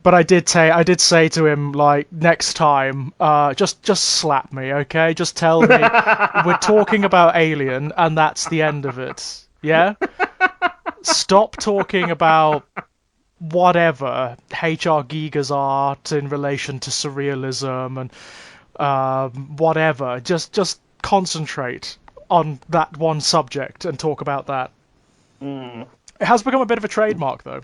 But I did say to him, like, next time, just slap me, okay? Just tell me we're talking about Alien and that's the end of it. Yeah? Stop talking about whatever HR Giga's art in relation to surrealism and whatever. Just concentrate on that one subject and talk about that. It has become a bit of a trademark, though.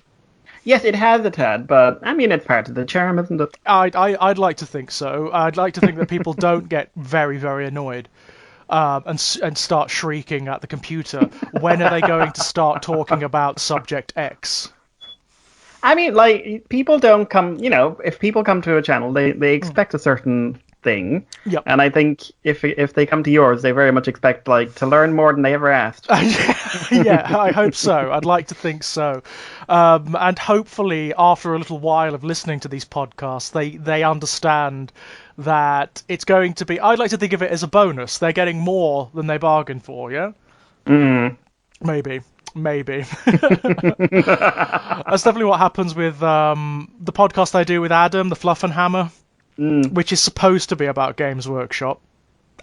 Yes, it has a tad, but I mean, it's part of the charm, isn't it? I'd like to think so. I'd like to think that people don't get very, very annoyed and start shrieking at the computer. When are they going to start talking about subject X? I mean, like, people don't come, if people come to a channel, they expect a certain thing. Yep. And I think if they come to yours, they very much expect, like, to learn more than they ever asked. Yeah, I hope so. I'd like to think so. And hopefully, after a little while of listening to these podcasts, they understand that it's going to be... I'd like to think of it as a bonus. They're getting more than they bargained for, yeah? Maybe. That's definitely what happens with the podcast I do with Adam, the Fluff and Hammer, which is supposed to be about Games Workshop.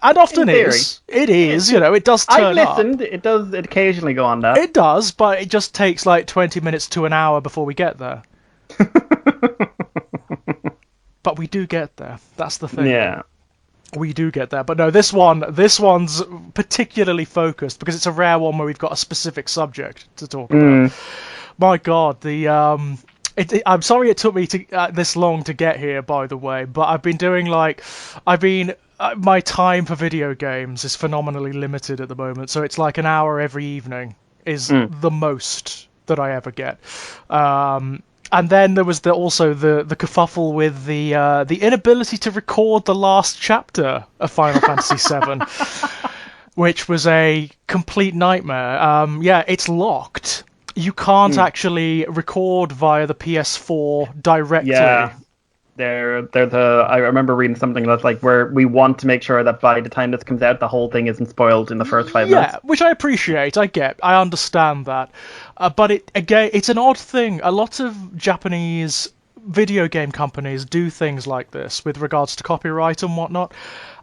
And often is. It is, it does turn up. I've listened. It does occasionally go on that. It does, but it just takes like 20 minutes to an hour before we get there. But we do get there. That's the thing. Yeah. We do get there. But no, this one's particularly focused because it's a rare one where we've got a specific subject to talk about. My God, I'm sorry it took me this long to get here, by the way, but my time for video games is phenomenally limited at the moment, so it's like an hour every evening is the most that I ever get. And then there was also the kerfuffle with the inability to record the last chapter of Final Fantasy VII, which was a complete nightmare. Yeah, it's locked. You can't actually record via the PS4 directly. Yeah. I remember reading something that's like where we want to make sure that by the time this comes out, the whole thing isn't spoiled in the first 5 minutes. Yeah, which I appreciate. I understand that. But it's an odd thing. A lot of Japanese video game companies do things like this with regards to copyright and whatnot.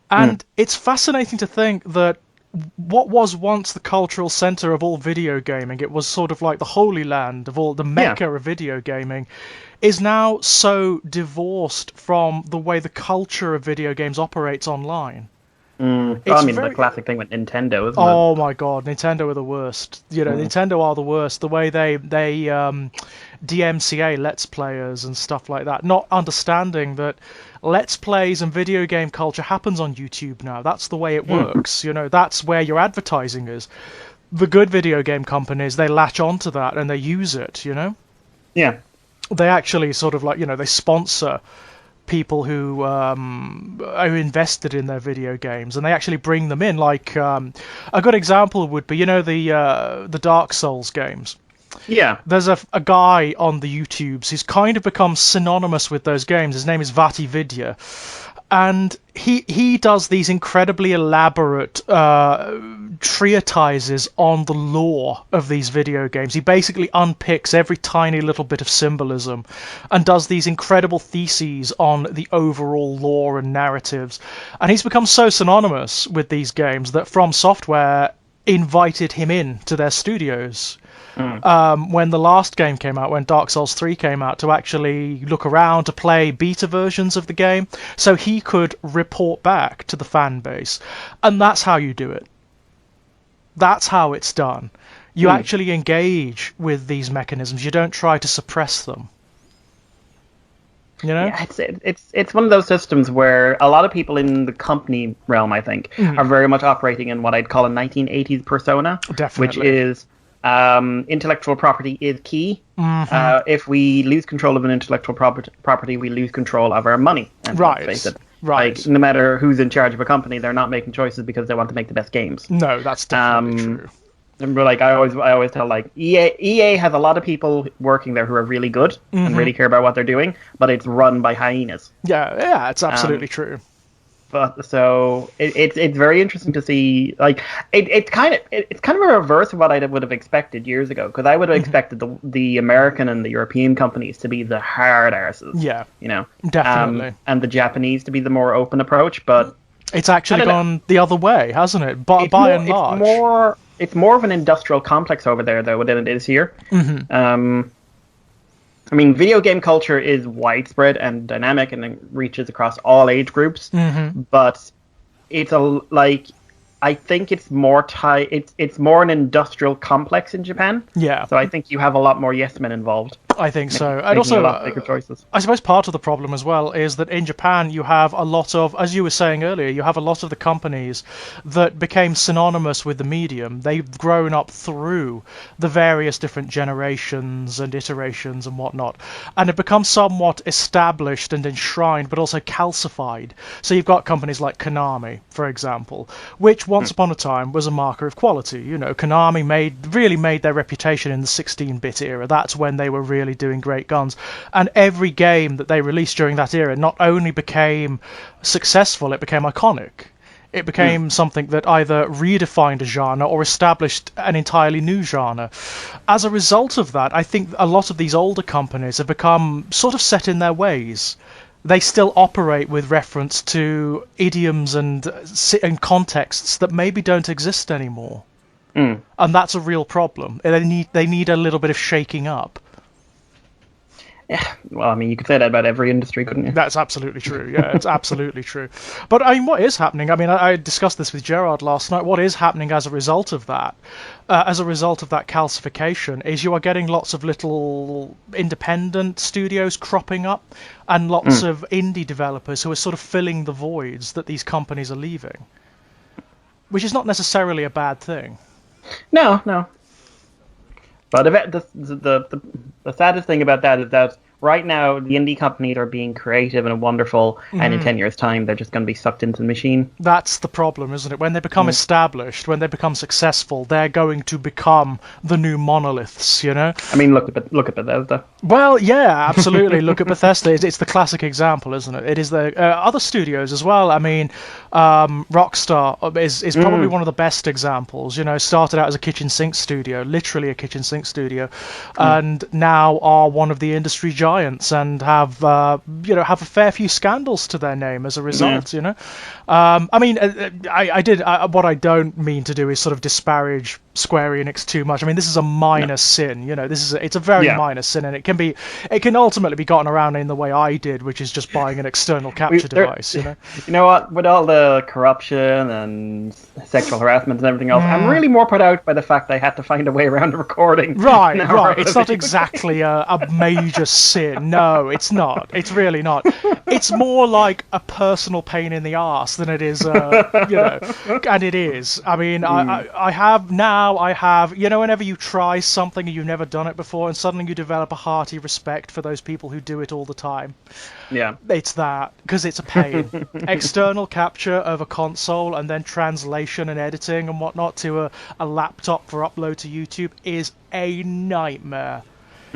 And it's fascinating to think that what was once the cultural center of all video gaming, it was sort of like the holy land of all, the mecca of video gaming, is now so divorced from the way the culture of video games operates online. The classic thing with Nintendo, isn't it? Oh my God, Nintendo are the worst. Nintendo are the worst. The way they DMCA Let's Players and stuff like that, not understanding that Let's Plays and video game culture happens on YouTube now. That's the way it works. That's where your advertising is. The good video game companies, they latch onto that and they use it, Yeah. They actually sort of like, they sponsor people who are invested in their video games, and they actually bring them in. Like a good example would be, the Dark Souls games. Yeah. There's a guy on the YouTubes who's kind of become synonymous with those games. His name is VII. And he does these incredibly elaborate treatises on the lore of these video games. He basically unpicks every tiny little bit of symbolism and does these incredible theses on the overall lore and narratives. And he's become so synonymous with these games that From Software invited him in to their studios. When the last game came out, when Dark Souls 3 came out, to actually look around, to play beta versions of the game, so he could report back to the fan base. And that's how you do it. That's how it's done. You actually engage with these mechanisms. You don't try to suppress them. Yeah, it's one of those systems where a lot of people in the company realm, I think, are very much operating in what I'd call a 1980s persona. Definitely. Which is intellectual property is key. If we lose control of an intellectual property, we lose control of our money. And right. Let's face it. Right. Like, no matter who's in charge of a company, they're not making choices because they want to make the best games. No, that's definitely true. And like I always tell, like, EA has a lot of people working there who are really good and really care about what they're doing, but it's run by hyenas. Yeah, it's absolutely true. But so it's very interesting to see. Like it's kind of a reverse of what I would have expected years ago, because I would have expected the American and the European companies to be the hard arses. Yeah, you know, definitely. and the Japanese to be the more open approach. But it's actually gone the other way, hasn't it? By and large, it's more of an industrial complex over there though than it is here. I mean, video game culture is widespread and dynamic, and it reaches across all age groups. But it's I think it's more It's more an industrial complex in Japan. Yeah. So I think you have a lot more yes men involved. I think so. And Making also, a lot bigger choices. I suppose part of the problem as well is that in Japan you have a lot of, as you were saying earlier, you have a lot of the companies that became synonymous with the medium. They've grown up through the various different generations and iterations and whatnot, and have become somewhat established and enshrined, but also calcified. So you've got companies like Konami, for example, which once upon a time was a marker of quality. You know, Konami really made their reputation in the 16-bit era. That's when they were really doing great guns, and every game that they released during that era not only became successful, it became iconic. It became something that either redefined a genre or established an entirely new genre. As a result of that, I think a lot of these older companies have become sort of set in their ways. They still operate with reference to idioms and contexts that maybe don't exist anymore. And that's a real problem. They need a little bit of shaking up. Yeah, well, I mean, you could say that about every industry, couldn't you? That's absolutely true. Yeah, it's absolutely true. But I mean, what is happening? I mean, I discussed this with Gerard last night. What is happening as a result of that? As a result of that calcification, is you are getting lots of little independent studios cropping up, and lots of indie developers who are sort of filling the voids that these companies are leaving, which is not necessarily a bad thing. No. But the saddest thing about that is that right now the indie companies are being creative and wonderful, and in 10 years' time they're just going to be sucked into the machine. That's the problem, isn't it? When they become established, when they become successful, they're going to become the new monoliths, you know? I mean, look at Bethesda. Well, yeah, absolutely. Look at Bethesda. It's the classic example, isn't it? It is the other studios as well. I mean, Rockstar is probably one of the best examples. You know, started out as a kitchen sink studio, literally a kitchen sink studio, and now are one of the industry giants and have a fair few scandals to their name as a result. You know, I mean, what I don't mean to do is sort of disparage Square-Enix too much. I mean, this is a minor sin. You know, it's a very minor sin, and it can ultimately be gotten around in the way I did, which is just buying an external capture device. You know. You know what? With all the corruption and sexual harassment and everything else, I'm really more put out by the fact they had to find a way around the recording. Right. It's not exactly a major sin. No, it's not. It's really not. It's more like a personal pain in the arse than it is, and it is. I mean, I have, you know, whenever you try something and you've never done it before, and suddenly you develop a hearty respect for those people who do it all the time. Yeah. It's that, because it's a pain. External capture of a console and then translation and editing and whatnot to a laptop for upload to YouTube is a nightmare.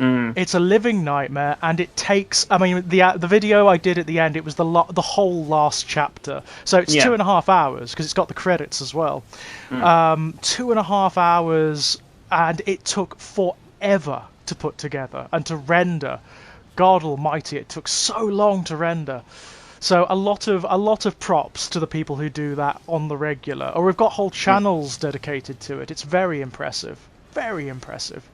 It's a living nightmare, and it takes. I mean, the video I did at the end, it was the whole last chapter, so it's 2.5 hours because it's got the credits as well. 2.5 hours, and it took forever to put together and to render. God Almighty, it took so long to render. So a lot of props to the people who do that on the regular, or we've got whole channels dedicated to it. It's very impressive, very impressive.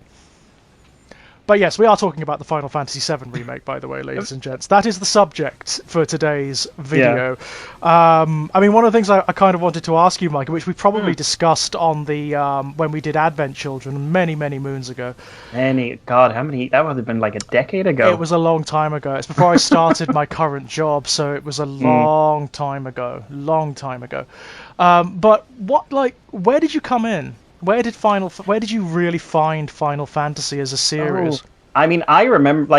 But yes, we are talking about the Final Fantasy VII Remake, by the way, ladies and gents. That is the subject for today's video. I mean, one of the things I kind of wanted to ask you, Mikey, which we probably discussed on the when we did Advent Children many, many moons ago. God, how many? That would have been like a decade ago. It was a long time ago. It's before I started my current job, so it was a long time ago. But where did you come in? Where did you really find Final Fantasy as a series? I mean, I remember.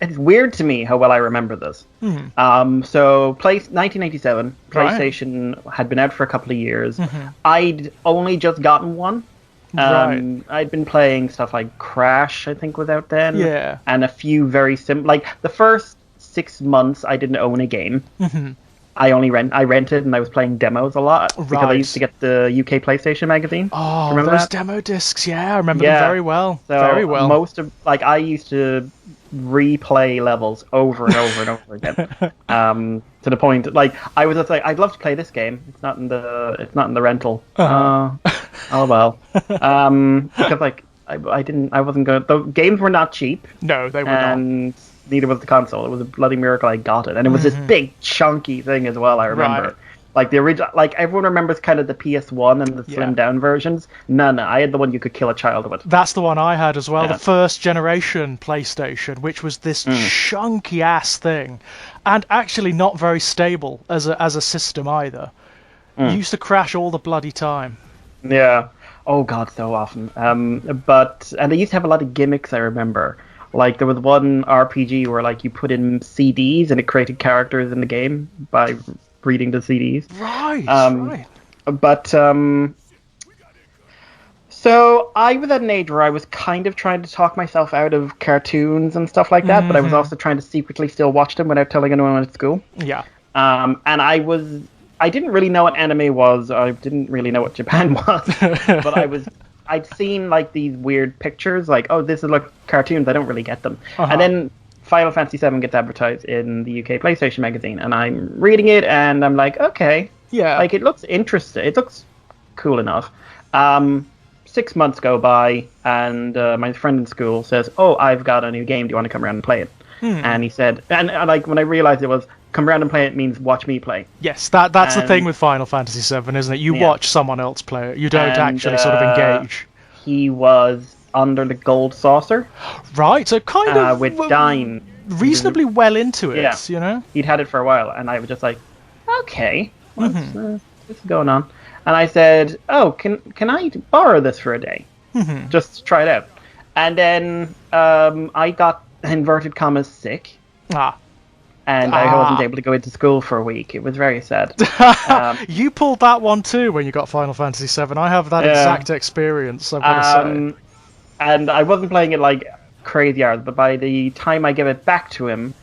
It's weird to me how well I remember this. So, 1997, PlayStation had been out for a couple of years. I'd only just gotten one. I'd been playing stuff like Crash, I think, was out then. And a few very simple. Like the first 6 months, I didn't own a game. I rented and I was playing demos a lot because I Right. used to get the UK PlayStation magazine. Do you Oh, remember those that? demo discs. Yeah, I remember them Yeah. very well. Very So well. most of like I used to replay levels over and over and over again. To the point like I was just like I'd love to play this game. It's not in the rental. Oh well. Because like I wasn't going. The games were not cheap, No, they were not. and neither was the console. It was a bloody miracle I got it, and it was this big chunky thing as well. I remember. Right. Like the original, like everyone remembers kind of the PS1 and the slimmed down versions. No, I had the one you could kill a child with. That's the one I had as well, Yeah. the first generation PlayStation, which was this chunky ass thing, and actually not very stable as a system either. Used to crash all the bloody time. Yeah. Oh god, so often. And they used to have a lot of gimmicks. I remember. Like there was one RPG where like you put in CDs and it created characters in the game by reading the CDs. Right. Right. But so I was at an age where I was kind of trying to talk myself out of cartoons and stuff like that, but I was also trying to secretly still watch them without telling anyone at school. Yeah. And I didn't really know what anime was. I didn't really know what Japan was, but I'd seen like these weird pictures, like, oh, this is like cartoons. I don't really get them. And then Final Fantasy VII gets advertised in the UK PlayStation magazine, and I'm reading it, and I'm like, okay, Yeah. like it looks interesting. It looks cool enough. 6 months go by, and my friend in school says, "Oh, I've got a new game. Do you want to come around and play it?" And he said, and like when I realized it was come around and play it means watch me play. Yes, that's the And- thing with Final Fantasy VII, isn't it? You Yeah. watch someone else play it. You don't And, actually sort of engage. He was under the gold saucer Right, so kind of with Dine. reasonably well into it, Yeah. you know? He'd had it for a while, and I was just like, okay, what's going on? And I said, oh, can I borrow this for a day? Just to try it out. And then I got, inverted commas, sick. And I wasn't able to go into school for a week. It was very sad. You pulled that one too when you got Final Fantasy VII. I have that Yeah. exact experience, I've got to say. And I wasn't playing it like crazy hours, but by the time I gave it back to him,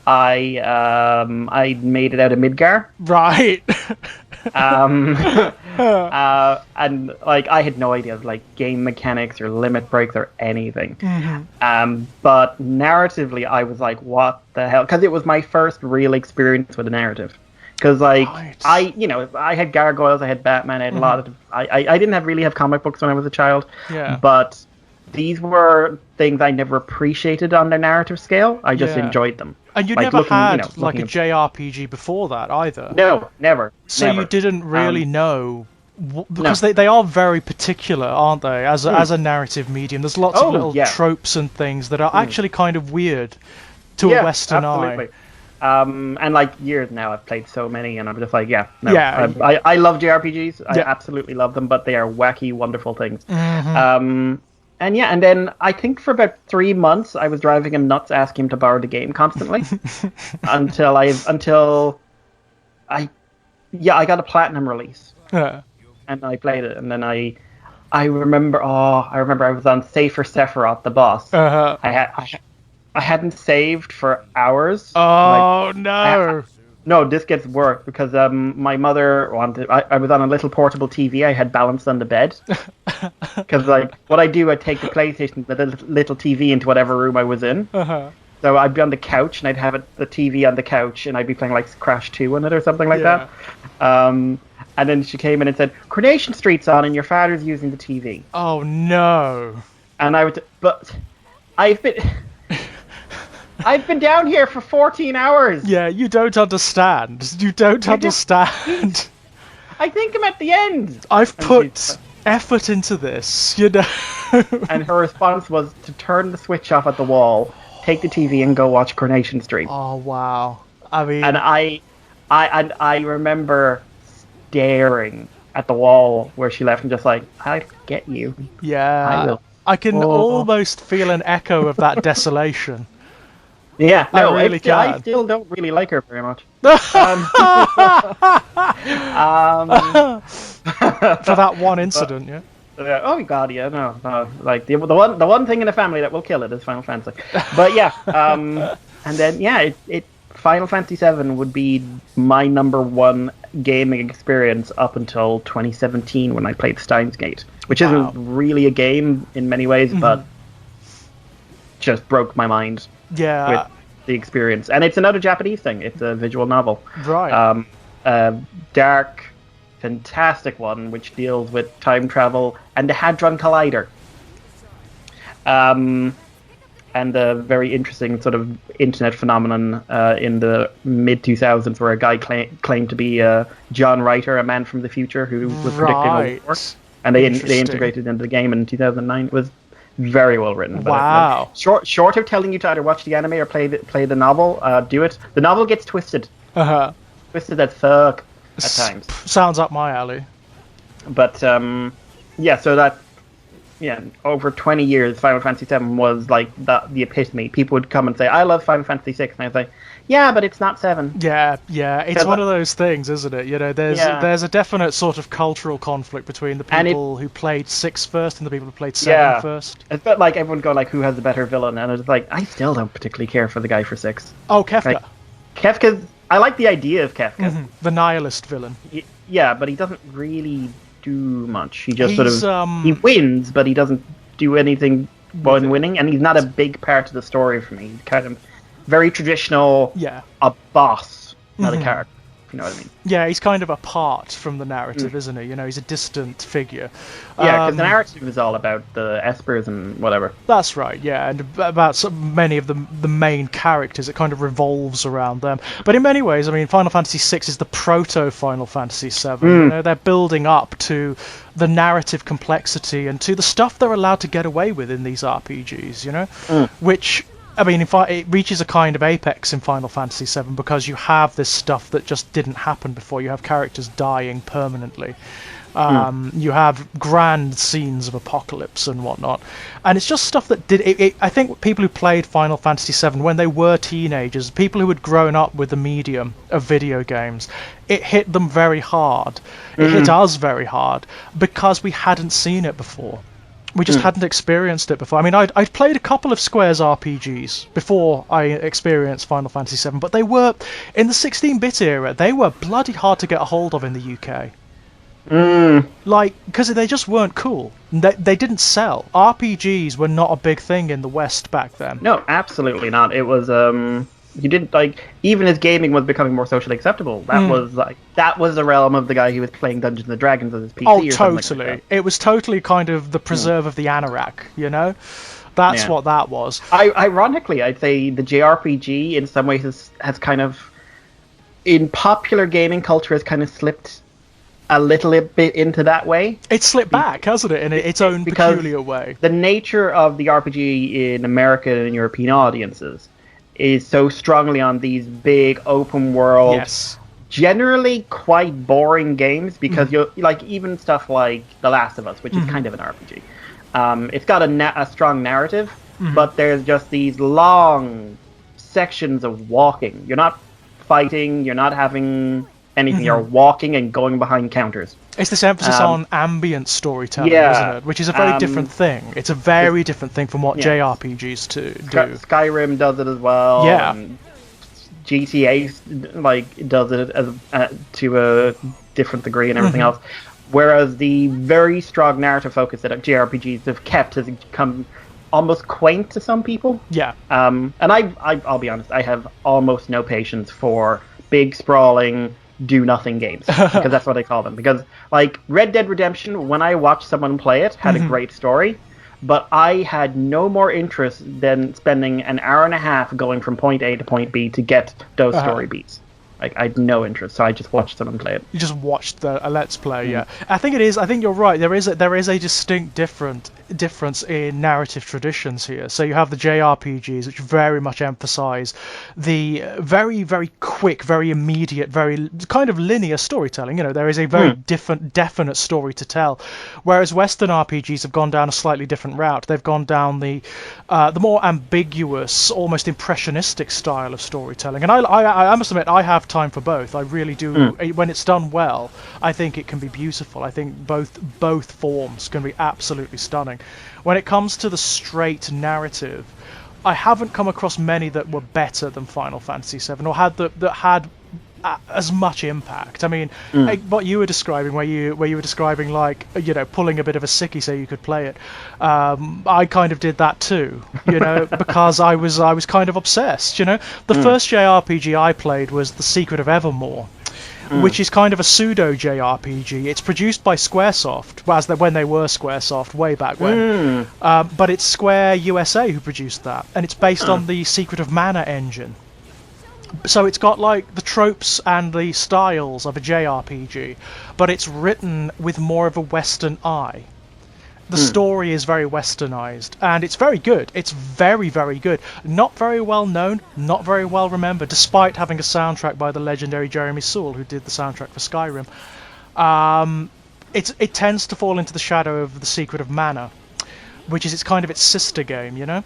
I made it out of Midgar. Right. And like I had no idea of like game mechanics or limit breaks or anything. But narratively, I was like, "What the hell?" Because it was my first real experience with a narrative. Because like Right. I had gargoyles, I had Batman, I had a lot of. I didn't really have comic books when I was a child. Yeah. But these were things I never appreciated on their narrative scale. I just Yeah. enjoyed them. And you Like, never looking, had like a looking- JRPG before that either. No, never. So never. you didn't really know, because they are very particular, aren't they? As a narrative medium, there's lots of little tropes and things that are actually kind of weird to a Western eye. And like years now, I've played so many, and I'm just like, Yeah. I love JRPGs. I Yeah. absolutely love them, but they are wacky, wonderful things. And then I think for about 3 months, I was driving him nuts, asking him to borrow the game constantly, until I got a platinum release, and I played it, and then I remember I was on Safer Sephiroth, the boss. I hadn't saved for hours. Oh no! No, this gets worse because my mother wanted. I was on a little portable TV I had balanced on the bed. Because like what I do, I take the PlayStation, the little TV into whatever room I was in. So I'd be on the couch and I'd have the TV on the couch and I'd be playing like Crash 2 on it or something like that. And then she came in and said, "Coronation Street's on and your father's using the TV." Oh no! And but I've been down here for 14 hours. Yeah, you don't understand. You don't understand. I think I'm at the end. I've put effort into this, you know. And her response was to turn the switch off at the wall, take the TV, and go watch Coronation Street. Oh wow! I mean, And I remember staring at the wall where she left and just like, "I'll get you." yeah, I will. I can almost feel an echo of that desolation. Yeah, no, I really I can. still don't really like her very much. For that one incident, yeah. Oh god, yeah, no, like the one thing in the family that will kill it is Final Fantasy. But yeah, and then it Final Fantasy VII would be my number one gaming experience up until 2017 when I played Steins Gate, which isn't really a game in many ways, but just broke my mind with the experience. And it's another Japanese thing. It's a visual novel. Right. Dark, fantastic one, which deals with time travel and the Hadron Collider. And a very interesting sort of internet phenomenon in the mid-2000s where a guy claimed to be John Reiter, a man from the future who was predicting a war. And they integrated it into the game in 2009. It was very well written. Wow. But short of telling you to either watch the anime or play the novel, do it. The novel gets twisted. Twisted as fuck at times. Sounds up my alley. But, so that... Yeah, over 20 years, Final Fantasy VII was like the epitome. People would come and say, I love Final Fantasy VI. And I'd say, yeah, but it's not 7. Yeah. It's one of those things, isn't it? You know, there's a definite sort of cultural conflict between the people who played 6 first and the people who played 7 first. It's a bit like everyone go like, who has the better villain? And it's like, I still don't particularly care for the guy for 6. Oh, Kefka. Like, Kefka's... I like the idea of Kefka. The nihilist villain. Yeah, but he doesn't really... do much. He just he wins, but he doesn't do anything when winning, and he's not a big part of the story for me. He's kind of very traditional, a boss, not a character, if you know what I mean. Yeah, he's kind of apart from the narrative, isn't he? You know, he's a distant figure. Yeah, because the narrative is all about the Espers and whatever. That's right, yeah, and about many of the main characters, it kind of revolves around them. But in many ways, I mean, Final Fantasy VI is the proto-Final Fantasy VII. You know, they're building up to the narrative complexity and to the stuff they're allowed to get away with in these RPGs, you know? Which... I mean, it reaches a kind of apex in Final Fantasy VII because you have this stuff that just didn't happen before. You have characters dying permanently. You have grand scenes of apocalypse and whatnot. And it's just stuff that I think people who played Final Fantasy VII when they were teenagers, people who had grown up with the medium of video games, it hit them very hard. It hit us very hard because we hadn't seen it before. We just hadn't experienced it before. I mean, I'd played a couple of Square's RPGs before I experienced Final Fantasy VII, but they were, in the 16-bit era, they were bloody hard to get a hold of in the UK. Like, because they just weren't cool. They didn't sell. RPGs were not a big thing in the West back then. No, absolutely not. It was, you didn't, like, even as gaming was becoming more socially acceptable, that was the realm of the guy who was playing Dungeons and Dragons on his PC. Oh, totally. Like it was totally kind of the preserve of the anorak, you know? That's what that was. Ironically, I'd say the JRPG in some ways has kind of, in popular gaming culture, has kind of slipped a little bit into that way. It's slipped back, hasn't it, in its own peculiar way. The nature of the RPG in American and European audiences is so strongly on these big open world, generally quite boring games because you like even stuff like The Last of Us, which is kind of an RPG. It's got a strong narrative, but there's just these long sections of walking. You're not fighting, you're not having anything. You're walking and going behind counters. It's this emphasis on ambient storytelling, isn't it? Which is a very different thing. It's a very different thing from what JRPGs do. Skyrim does it as well. Yeah. And GTA does it to a different degree and everything else. Whereas the very strong narrative focus that JRPGs have kept has become almost quaint to some people. Yeah. And I'll be honest, I have almost no patience for big sprawling do-nothing games, because that's what I call them. Because, like, Red Dead Redemption, when I watched someone play it, had a great story, but I had no more interest than spending an hour and a half going from point A to point B to get those story beats. Like, I had no interest, so I just watched someone play it. You just watched a Let's Play, yeah. I think you're right. There is a distinct difference in narrative traditions here. So you have the JRPGs, which very much emphasize the very, very quick, very immediate, very kind of linear storytelling. You know, there is a very definite story to tell. Whereas Western RPGs have gone down a slightly different route. They've gone down the more ambiguous, almost impressionistic style of storytelling. And I must admit, I have time for both. I really do. When it's done well, I think it can be beautiful. I think both forms can be absolutely stunning. When it comes to the straight narrative, I haven't come across many that were better than Final Fantasy VII, or had that had as much impact. I mean, what you were describing, where you were describing, like, pulling a bit of a sickie so you could play it. I kind of did that too, because I was kind of obsessed. The first JRPG I played was The Secret of Evermore, which is kind of a pseudo JRPG. It's produced by Squaresoft, when they were Squaresoft way back when. But it's Square USA who produced that, and it's based on the Secret of Mana engine. So it's got like the tropes and the styles of a JRPG, but it's written with more of a Western eye. The story is very westernized, and it's very good. It's very, very good. Not very well known, not very well remembered, despite having a soundtrack by the legendary Jeremy Soule, who did the soundtrack for Skyrim. It tends to fall into the shadow of The Secret of Mana, which is its sister game,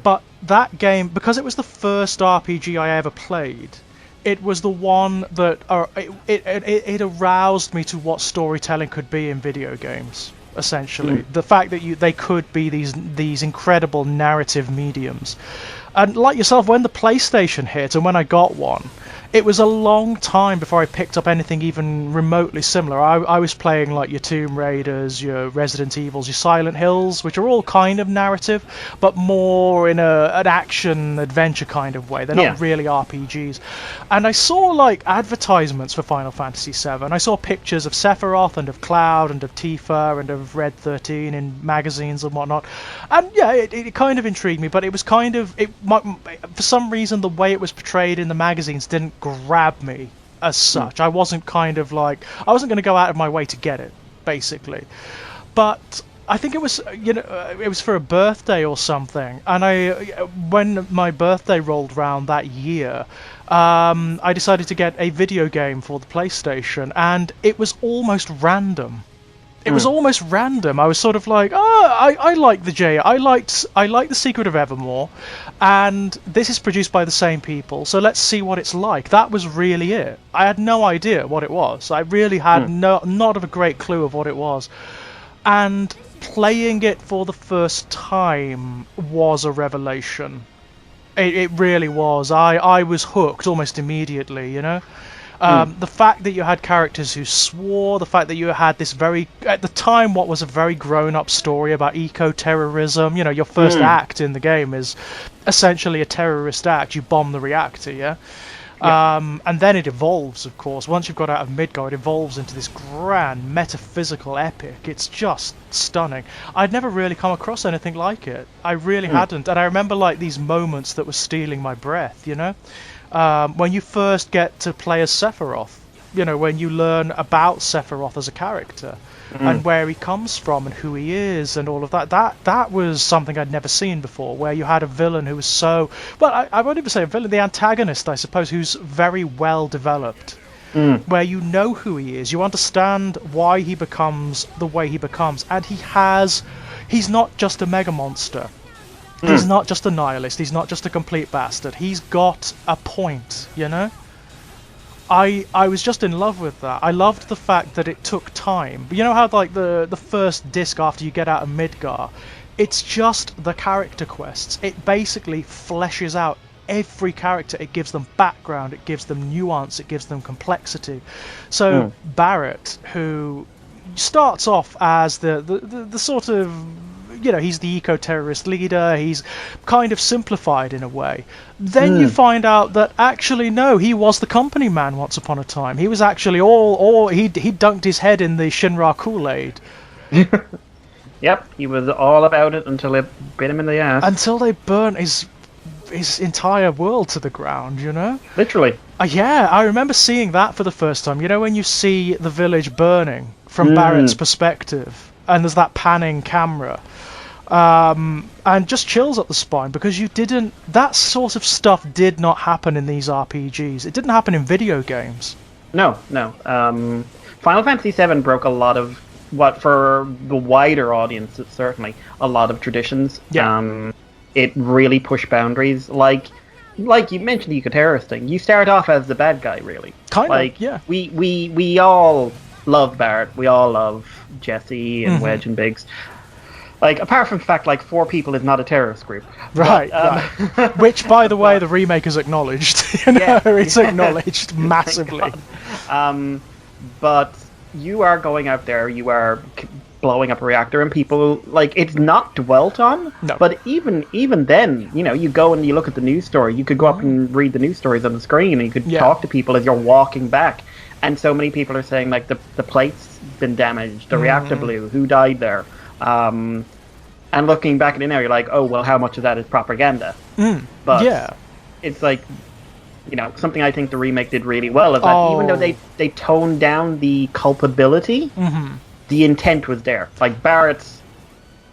But that game, because it was the first RPG I ever played, it was the one that it aroused me to what storytelling could be in video games. Essentially, the fact that they could be these incredible narrative mediums. And like yourself, when the PlayStation hit and when I got one, it was a long time before I picked up anything even remotely similar. I was playing like your Tomb Raiders, your Resident Evils, your Silent Hills, which are all kind of narrative, but more in an action adventure kind of way. They're not really RPGs. And I saw like advertisements for Final Fantasy VII. I saw pictures of Sephiroth and of Cloud and of Tifa and of Red 13 in magazines and whatnot. And yeah, it kind of intrigued me, but it was kind of for some reason the way it was portrayed in the magazines didn't grab me as such. I wasn't going to go out of my way to get it, basically. But I think it was it was for a birthday or something, and when my birthday rolled round that year, I decided to get a video game for the PlayStation, and it was almost random. It was almost random. I was sort of like, I like I like The Secret of Evermore, and this is produced by the same people, so let's see what it's like. That was really it. I had no idea what it was. I really had not of a great clue of what it was. And playing it for the first time was a revelation. It really was. I was hooked almost immediately, The fact that you had characters who swore, the fact that you had this at the time, what was a very grown-up story about eco-terrorism. Your first act in the game is essentially a terrorist act. You bomb the reactor, yeah? And then it evolves, of course. Once you've got out of Midgar, it evolves into this grand metaphysical epic. It's just stunning. I'd never really come across anything like it. I really hadn't. And I remember like these moments that were stealing my breath, when you first get to play as Sephiroth, when you learn about Sephiroth as a character and where he comes from and who he is and all of that was something I'd never seen before, where you had a villain who was I won't even say a villain, the antagonist, I suppose, who's very well developed, where you know who he is, you understand why he becomes the way he becomes, and he's not just a mega monster. He's not just a nihilist, he's not just a complete bastard, he's got a point, I was just in love with that. I loved the fact that it took time. You know how like the first disc after you get out of Midgar, it's just the character quests. It basically fleshes out every character. It gives them background, it gives them nuance, it gives them complexity. So Barrett, who starts off as the sort of, he's the eco-terrorist leader, he's kind of simplified in a way. Then you find out that actually, no, he was the company man once upon a time. He was actually he dunked his head in the Shinra Kool-Aid. Yep, he was all about it until it bit him in the ass. Until they burnt his entire world to the ground, Literally. Yeah, I remember seeing that for the first time. When you see the village burning from Barrett's perspective, and there's that panning camera. And just chills up the spine, because that sort of stuff did not happen in these RPGs. It didn't happen in video games. No. Final Fantasy VII broke a lot of, for the wider audience, it's certainly a lot of traditions. Yeah. It really pushed boundaries. Like you mentioned the eco-terrorist thing. You start off as the bad guy, really. Kind of, yeah. We all love Barrett. We all love Jesse and Wedge and Biggs. Like, apart from the fact, like, 4 people is not a terrorist group. Right, But, right. Which, by the way, the remake is acknowledged. You know, Yeah, it's acknowledged massively. But you are going out there, you are blowing up a reactor, and people, like, it's not dwelt on. No. But even then, you know, you go and you look at the news story. You could go up and read the news stories on the screen, and you could talk to people as you're walking back. And so many people are saying, like, the plate's been damaged, the reactor blew, who died there? And looking back at it now, you're like, oh, well, how much of that is propaganda? But it's like, you know, something I think the remake did really well is that even though they toned down the culpability, the intent was there. Like, Barrett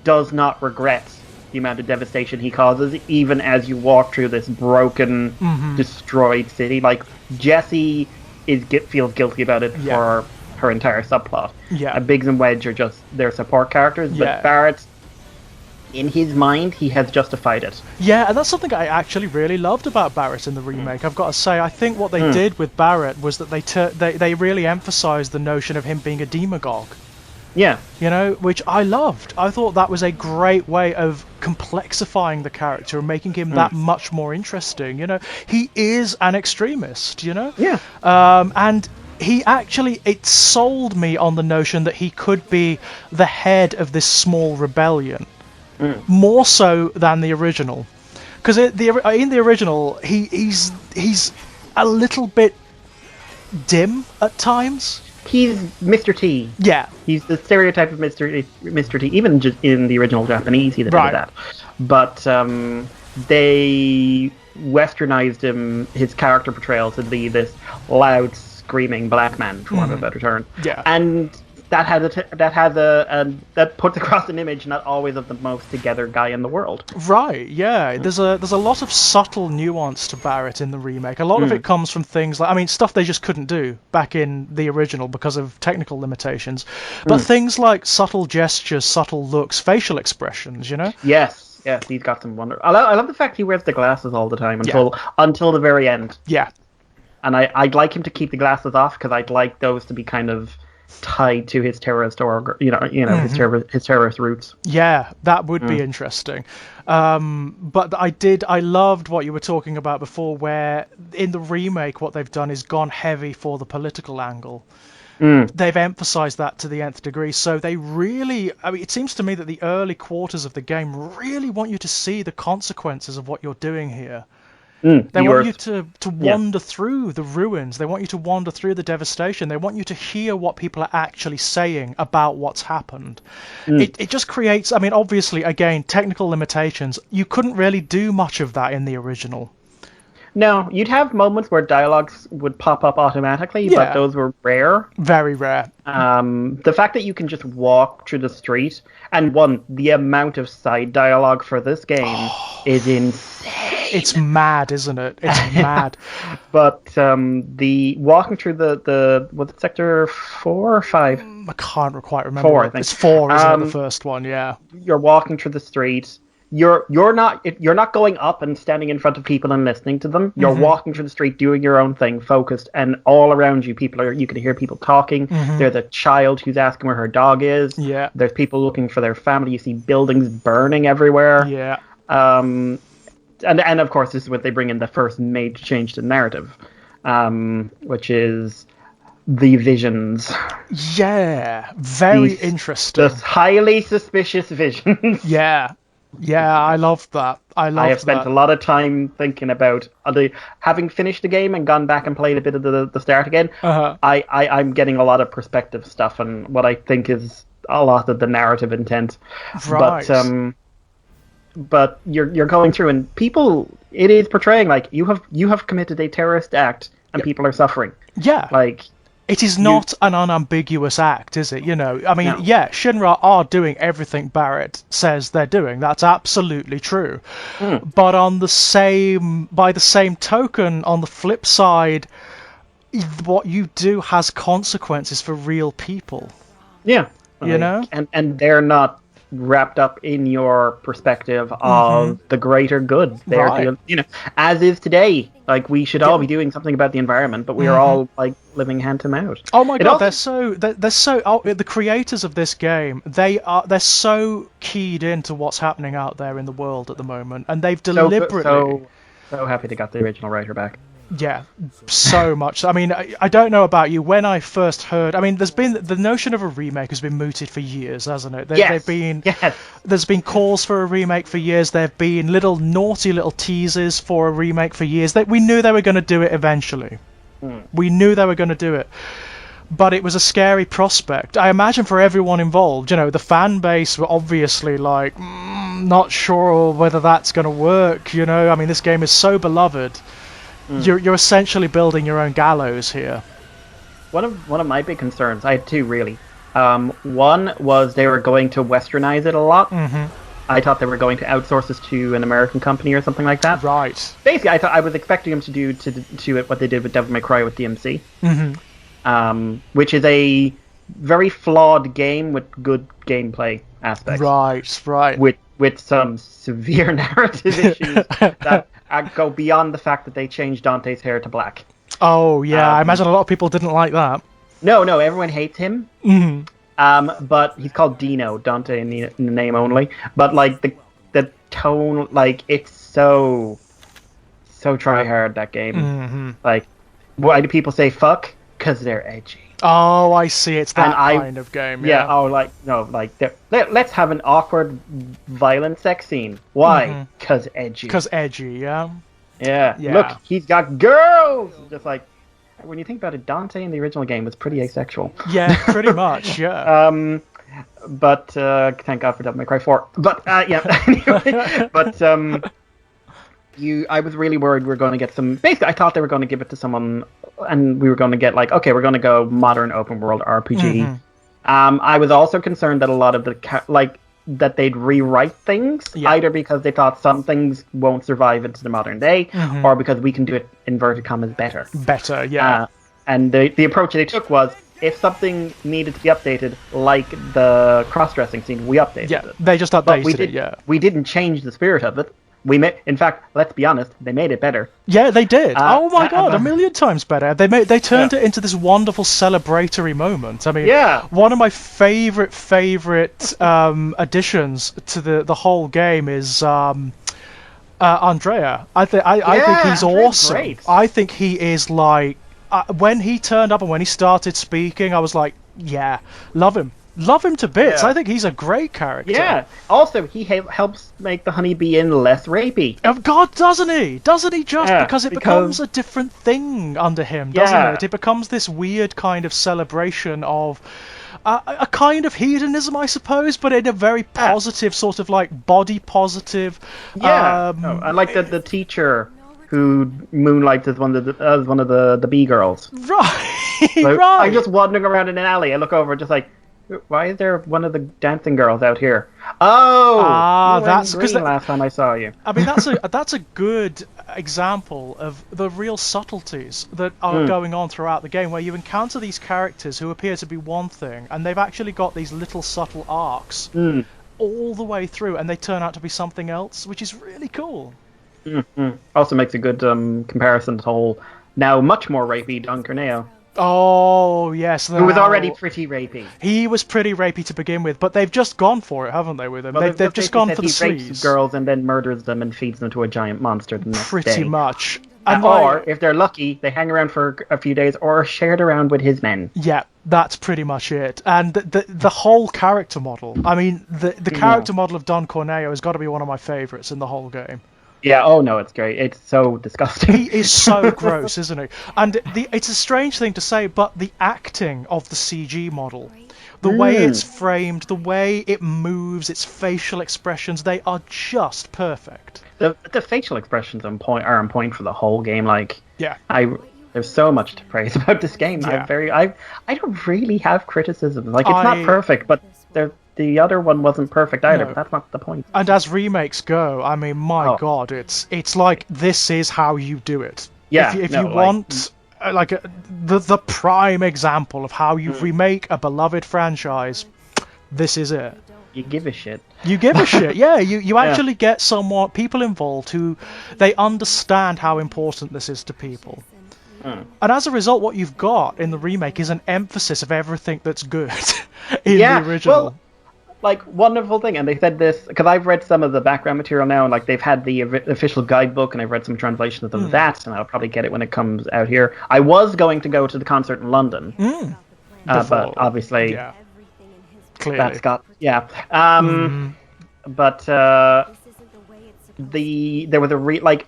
does not regret the amount of devastation he causes, even as you walk through this broken, destroyed city. Like, Jessie feels guilty about it for her entire subplot. Biggs and Wedge are just their support characters, but Barrett, in his mind, he has justified it. Yeah, and that's something I actually really loved about Barrett in the remake. I've got to say, I think what they did with Barrett was that they really emphasized the notion of him being a demagogue. Yeah. You know, which I loved. I thought that was a great way of complexifying the character and making him that much more interesting. You know, he is an extremist, you know? Yeah. And he actually, it sold me on the notion that he could be the head of this small rebellion. More so than the original. Because in the original, he's a little bit dim at times. He's Mr. T. Yeah. He's the stereotype of Mr. T. Even just in the original Japanese, he did that. But they westernized him, his character portrayal, to be this loud, screaming black man, for want of a better term. Yeah. And that puts across an image not always of the most together guy in the world. Right, yeah. There's a lot of subtle nuance to Barrett in the remake. A lot of it comes from things like, I mean, stuff they just couldn't do back in the original because of technical limitations. But things like subtle gestures, subtle looks, facial expressions, you know? Yes, he's got some wonder. I love the fact he wears the glasses all the time until the very end. Yeah. And I'd like him to keep the glasses off because I'd like those to be kind of tied to his terrorist his terrorist roots. Yeah, that would be interesting. But I loved what you were talking about before, where in the remake what they've done is gone heavy for the political angle. They've emphasized that to the nth degree, so they really, I mean, it seems to me that the early quarters of the game really want you to see the consequences of what you're doing here. They want you to wander through the ruins. They want you to wander through the devastation. They want you to hear what people are actually saying about what's happened. It just creates, I mean, obviously, again, technical limitations. You couldn't really do much of that in the original. No, you'd have moments where dialogues would pop up automatically, but those were rare. Very rare. The fact that you can just walk through the street, and the amount of side dialogue for this game is insane. It's mad, isn't it? It's mad. But the walking through the was it sector 4 or 5? I can't quite remember. 4, I think. It's 4, isn't it? The first one, yeah. You're walking through the street. You're not going up and standing in front of people and listening to them. You're walking through the street, doing your own thing, focused, and all around you, you can hear people talking. There's a child who's asking where her dog is. Yeah. There's people looking for their family. You see buildings burning everywhere. Yeah. And of course, this is what they bring in the first major change to the narrative, which is the visions. Yeah, very interesting. The highly suspicious visions. Yeah, I loved that. I have spent a lot of time thinking about having finished the game and gone back and played a bit of the start again. I'm getting a lot of perspective stuff and what I think is a lot of the narrative intent. Right. But you're going through and people, it is portraying like you have committed a terrorist act and people are suffering. Yeah. Like, it is not an unambiguous act, is it? You know, I mean, Shinra are doing everything Barrett says they're doing. That's absolutely true. But by the same token, on the flip side, what you do has consequences for real people. Yeah. You know? And they're not wrapped up in your perspective of the greater good there, Right. as is today. Like, we should all be doing something about the environment, but we are all like living hand to mouth. Oh my god, also, they're so the creators of this game, they're so keyed into what's happening out there in the world at the moment, and they've deliberately so happy they got the original writer back. Yeah, so much. I mean, I don't know about you. When I first heard, I mean, there's been the notion of a remake has been mooted for years, hasn't it? There's been calls for a remake for years. There've been naughty little teasers for a remake for years. We knew they were going to do it eventually. We knew they were going to do it. But it was a scary prospect. I imagine for everyone involved, the fan base were obviously like, not sure whether that's going to work, I mean, this game is so beloved. You're essentially building your own gallows here. One of my big concerns, I had two really. One was they were going to westernize it a lot. I thought they were going to outsource this to an American company or something like that. Right. Basically, I was expecting them to do to it what they did with Devil May Cry with DMC, which is a very flawed game with good gameplay aspects. Right. With some severe narrative issues that go beyond the fact that they changed Dante's hair to black. Oh yeah, I imagine a lot of people didn't like that. No, everyone hates him. But he's called Dino, Dante in the name only. But like the tone, like it's so try hard, that game. Like, why do people say fuck? Because they're edgy. Oh, I see. It's that kind of game. Yeah. Let's have an awkward, violent sex scene. Why? Because edgy. Because edgy. Yeah. Yeah. Look, he's got girls. Just like, when you think about it, Dante in the original game was pretty asexual. Yeah, pretty much. Yeah. But thank God for Devil May Cry 4. But anyway, I was really worried we were going to get some. Basically, I thought they were going to give it to someone, and we were going to get like, okay, we're going to go modern open world RPG. I was also concerned that a lot of that they'd rewrite things, either because they thought some things won't survive into the modern day, or because we can do it inverted commas better. Better, yeah. And the approach they took was, if something needed to be updated, like the cross-dressing scene, we updated it. They just updated it. We didn't change the spirit of it. In fact, let's be honest, they made it better. Yeah, they did. Oh my god, a million times better. They turned it into this wonderful celebratory moment. I mean, one of my favorite additions to the whole game is Andrea. I think he's awesome. Great. I think he is like when he turned up and when he started speaking, I was like, yeah, love him. Love him to bits. I think he's a great character. Yeah. Also, he helps make the Honeybee Inn less rapey. Oh God, doesn't he? Doesn't he just? Because it becomes a different thing under him, doesn't it? It becomes this weird kind of celebration of a kind of hedonism, I suppose, but in a very positive sort of like body positive. Yeah. I like the teacher who moonlights as one of the bee girls. Right. So right. I'm just wandering around in an alley. I look over, just like, why is there one of the dancing girls out here? Oh, that's because last time I saw you. I mean, that's a good example of the real subtleties that are going on throughout the game, where you encounter these characters who appear to be one thing, and they've actually got these little subtle arcs all the way through, and they turn out to be something else, which is really cool. Also makes a good comparison to the whole now much more rapey Don Corneo. Oh, yes. Who was already pretty rapey. He was pretty rapey to begin with, but they've just gone for it, haven't they, with him? Well, they've just gone for the sleaze. He rapes girls and then murders them and feeds them to a giant monster the next day. Pretty much. Or, if they're lucky, they hang around for a few days or are shared around with his men. Yeah, that's pretty much it. And the whole character model, I mean, the character model of Don Corneo has got to be one of my favourites in the whole game. Yeah, oh no, it's great. It's so disgusting. He is so gross, isn't he? And it's a strange thing to say, but the acting of the CG model, the way it's framed, the way it moves, its facial expressions, they are just perfect. The facial expressions are on point for the whole game. Like, there's so much to praise about this game. Yeah. I don't really have criticism. Like, it's not perfect, but the other one wasn't perfect either, but that's not the point. And as remakes go, I mean, my God, it's like, this is how you do it. Yeah. If you want the prime example of how you remake a beloved franchise, this is it. You give a shit. You give a shit, yeah. You actually get people involved who they understand how important this is to people. And as a result, what you've got in the remake is an emphasis of everything that's good in the original. Well, like, wonderful thing, and they said this, because I've read some of the background material now, and like they've had the official guidebook, and I've read some translations of that, and I'll probably get it when it comes out here. I was going to go to the concert in London, but obviously Clearly. that's got, but there was a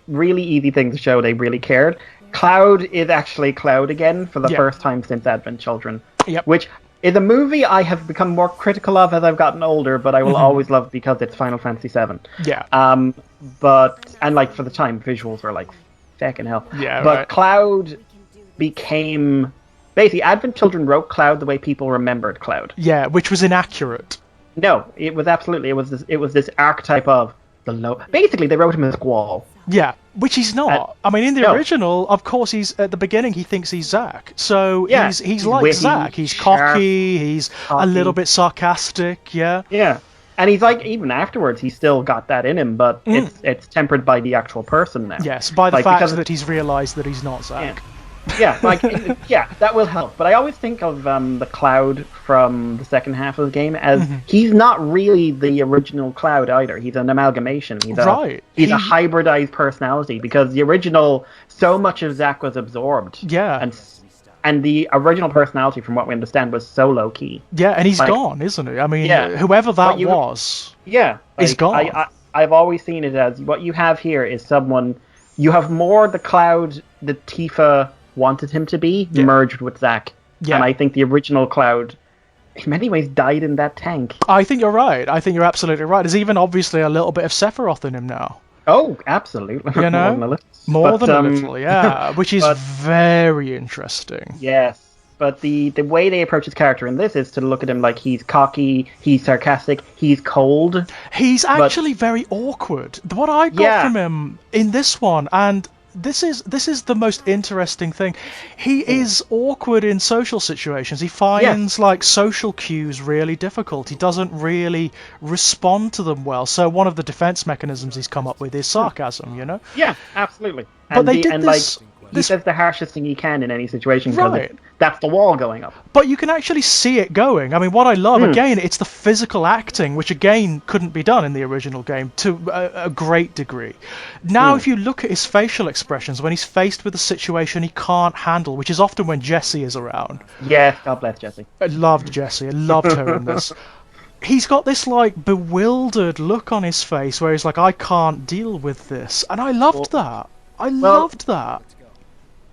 really easy thing to show they really cared. Cloud is actually Cloud again for the first time since Advent Children, which is a movie I have become more critical of as I've gotten older, but I will always love because it's Final Fantasy VII. Yeah. And like for the time, visuals were like fucking hell. Yeah. But Cloud became basically Advent Children wrote Cloud the way people remembered Cloud. Yeah, which was inaccurate. No, it was absolutely it was this archetype of the low. Basically, they wrote him as Squall. Yeah, which he's not. I mean, in the original, of course, he's at the beginning. He thinks he's Zack, so he's like witty, Zack. He's cocky. He's a little bit sarcastic. Yeah. Yeah, and he's like even afterwards, he's still got that in him, but it's tempered by the actual person now. Yes, by the fact that he's realised that he's not Zack. Yeah, that will help. But I always think of the Cloud from the second half of the game as he's not really the original Cloud either. He's an amalgamation. He's a hybridized personality because the original, so much of Zack was absorbed. Yeah. And the original personality, from what we understand, was so low key. Yeah, and he's gone, isn't he? I mean, whoever that was, is gone. I've always seen it as what you have here is someone. You have more the Cloud that Tifa wanted him to be merged with Zack. Yeah. And I think the original Cloud, in many ways, died in that tank. I think you're right. I think you're absolutely right. There's even obviously a little bit of Sephiroth in him now. Oh, absolutely. You know? More than a little, yeah. Which is very interesting. Yes. But the way they approach his character in this is to look at him like he's cocky, he's sarcastic, he's cold. He's actually very awkward. What I got from him in this one, and this is the most interesting thing. He is awkward in social situations. He finds like social cues really difficult. He doesn't really respond to them well. So one of the defense mechanisms he's come up with is sarcasm, you know? Yeah, absolutely. But they did this. He says the harshest thing he can in any situation because that's the wall going up. But you can actually see it going. I mean, what I love, again, it's the physical acting, which again couldn't be done in the original game to a great degree. Now, if you look at his facial expressions, when he's faced with a situation he can't handle, which is often when Jessie is around. Yes, God bless Jessie. I loved Jessie. I loved her in this. He's got this, like, bewildered look on his face where he's like, I can't deal with this. And I loved that. I loved that.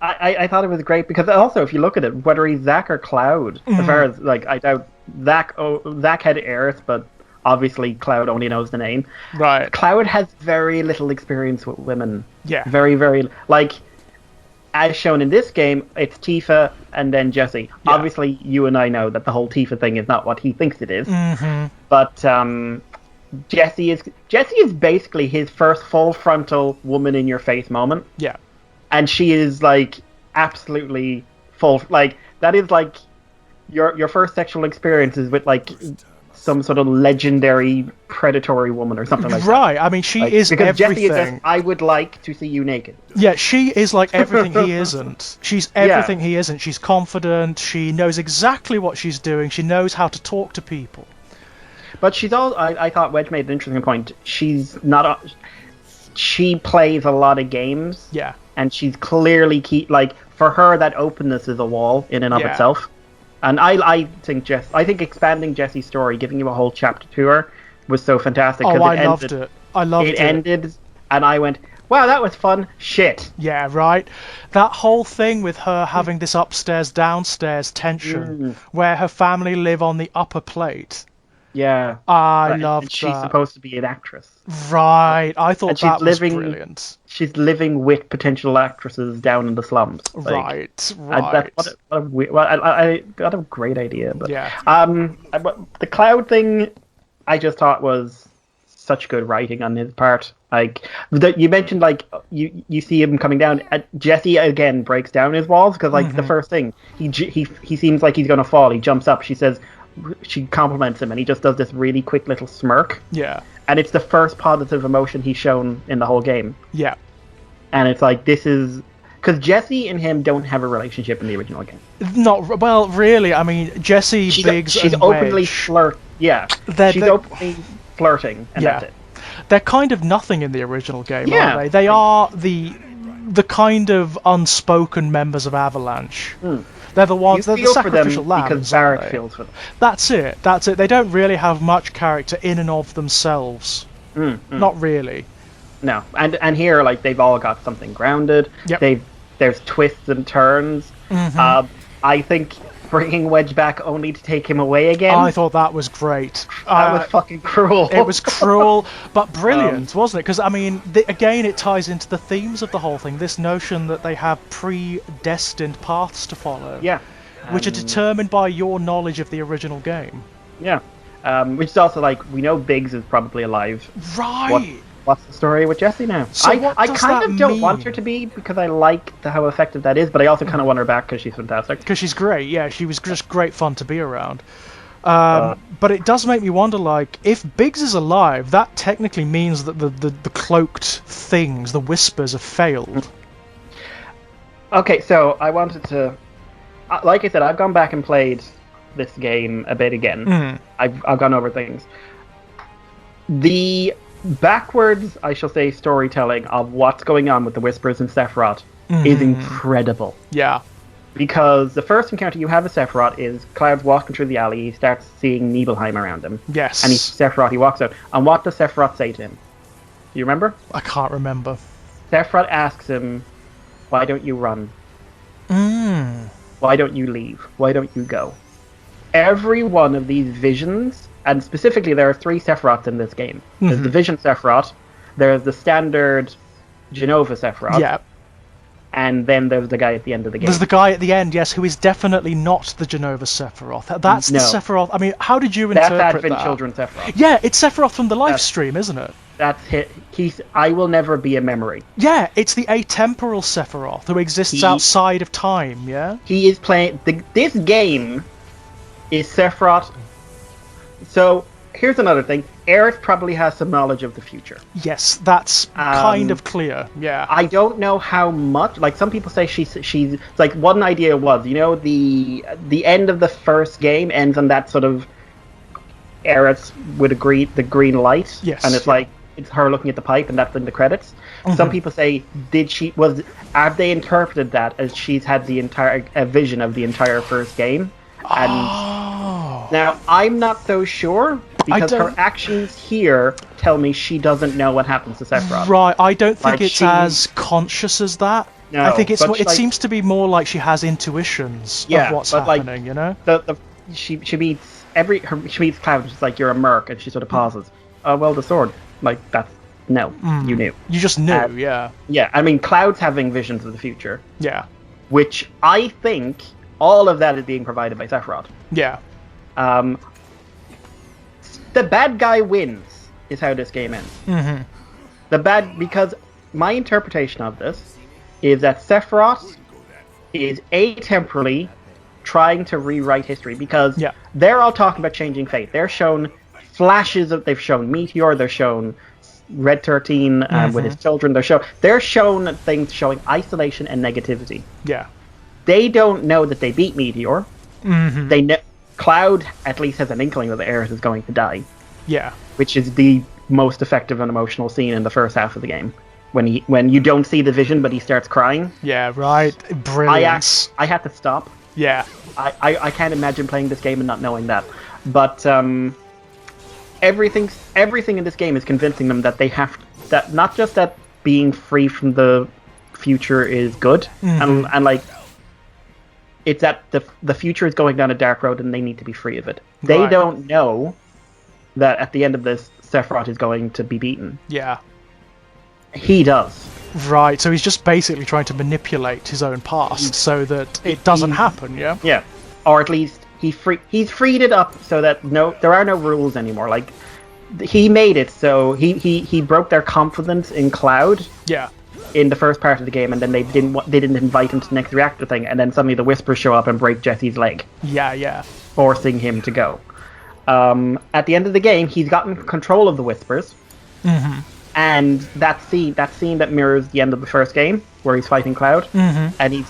I thought it was great because also if you look at it, whether he's Zack or Cloud, as far as like I doubt Zack had Aerith, but obviously Cloud only knows the name. Right. Cloud has very little experience with women. Yeah. Very, very like as shown in this game, it's Tifa and then Jessie. Yeah. Obviously you and I know that the whole Tifa thing is not what he thinks it is. But Jessie is basically his first full frontal woman in your face moment. Yeah. And she is like absolutely full. Like that is like your first sexual experiences with like some sort of legendary predatory woman or something like that. Right. I mean, she is because everything. Jessie is just, I would like to see you naked. Yeah, she is like everything he isn't. She's everything he isn't. She's confident. She knows exactly what she's doing. She knows how to talk to people. But she's all. I thought Wedge made an interesting point. She's not. She plays a lot of games. Yeah. And she's clearly like for her that openness is a wall in and of itself. And I think expanding Jessie's story, giving you a whole chapter to her, was so fantastic. Oh, I loved it. I loved it. It ended, and I went, wow, that was fun. Shit. Yeah, right. That whole thing with her having this upstairs downstairs tension, where her family live on the upper plate. Yeah, I loved that. She's supposed to be an actress, right? I thought that was brilliant. She's living with potential actresses down in the slums. Right. I got a great idea, but yeah. The Cloud thing, I just thought was such good writing on his part. Like you mentioned, like you see him coming down. Jessie again breaks down his walls because like the first thing he seems like he's gonna fall. He jumps up. She says, she compliments him, and he just does this really quick little smirk. Yeah. And it's the first positive emotion he's shown in the whole game. Yeah. And it's like, this is... Because Jesse and him don't have a relationship in the original game. Not... Well, really, I mean, Jesse, Biggs, she's and openly Wedge... she's openly flirting, and that's it. They're kind of nothing in the original game, Yeah. aren't they? They are the kind of unspoken members of Avalanche. They're the ones, they're the sacrificial lambs, because Barrett feels for them. That's it. They don't really have much character in and of themselves. Not really. No, and here, like, they've all got something grounded. Yep. There's twists and turns. I think bringing Wedge back only to take him away again. I thought that was great. That was fucking cruel. It was cruel, but brilliant, wasn't it? Because, I mean, again, it ties into the themes of the whole thing. This notion that they have predestined paths to follow. Yeah. Which are determined by your knowledge of the original game. Yeah. Which is also like, we know Biggs is probably alive. Right. What's the story with Jessie now? So I kind of don't want her to be, because I like how effective that is, but I also kind of want her back because she's fantastic. Because she's great, yeah. She was just great fun to be around. But it does make me wonder, like, if Biggs is alive, that technically means that the cloaked things, the Whispers, have failed. Okay, so I wanted to... like I said, I've gone back and played this game a bit again. I've gone over things. The backwards, I shall say, storytelling of what's going on with the Whispers and Sephiroth is incredible. Yeah. Because the first encounter you have with Sephiroth is Cloud's walking through the alley, he starts seeing Nibelheim around him. Yes. And Sephiroth, he walks out. And what does Sephiroth say to him? Do you remember? I can't remember. Sephiroth asks him, why don't you run? Why don't you leave? Why don't you go? Every one of these visions, and specifically there are 3 Sephiroths in this game. There's the Vision Sephiroth, there's the standard Genova Sephiroth, yeah. And then there's the guy at the end of the game. There's the guy at the end, yes, who is definitely not the Genova Sephiroth. That's the Sephiroth. I mean, how did you interpret That's Advent that? Children Sephiroth. Yeah, it's Sephiroth from the live stream, isn't it? That's it. I will never be a memory. Yeah, it's the atemporal Sephiroth who exists outside of time, yeah? He is playing... This game is Sephiroth... So, here's another thing. Aerith probably has some knowledge of the future. Yes, that's kind of clear, yeah. I don't know how much. Like, some people say she's like, one idea was, you know, the end of the first game ends on that sort of Aerith with the green light. Yes. And it's like, it's her looking at the pipe, and that's in the credits. Some people say, have they interpreted that as she's had the entire vision of the entire first game? And now, I'm not so sure, because her actions here tell me she doesn't know what happens to Sephiroth. Right, I don't think it's as conscious as that. No, I think it seems to be more like she has intuitions of what's happening, you know? She meets Cloud, and she's like, you're a merc, and she sort of pauses. Oh, well, the sword. Like, that's... No, you knew. You just knew, yeah. Yeah, I mean, Cloud's having visions of the future. Yeah. Which I think all of that is being provided by Sephiroth. Yeah. The bad guy wins, is how this game ends. Because my interpretation of this is that Sephiroth is atemporally trying to rewrite history, because they're all talking about changing fate. They're shown flashes of... They've shown Meteor, they're shown Red 13 with his children. They're shown things showing isolation and negativity. Yeah. They don't know that they beat Meteor. They know... Cloud at least has an inkling that Aerith is going to die. Yeah. Which is the most effective and emotional scene in the first half of the game. When you don't see the vision, but he starts crying. Yeah, right. Brilliant. I had to stop. Yeah. I can't imagine playing this game and not knowing that. But everything in this game is convincing them that they have that, not just that being free from the future is good, and like, it's that the future is going down a dark road and they need to be free of it. They don't know that at the end of this, Sephiroth is going to be beaten. Yeah. He does. Right, so he's just basically trying to manipulate his own past so that it doesn't happen, yeah? Yeah. Or at least he's freed it up so that there are no rules anymore. Like, he made it so he broke their confidence in Cloud. Yeah. in the first part of the game, and then they didn't invite him to the next reactor thing, and then suddenly the Whispers show up and break Jesse's leg. Yeah. Forcing him to go. At the end of the game, he's gotten control of the Whispers. Mm-hmm. And that scene that mirrors the end of the first game, where he's fighting Cloud, and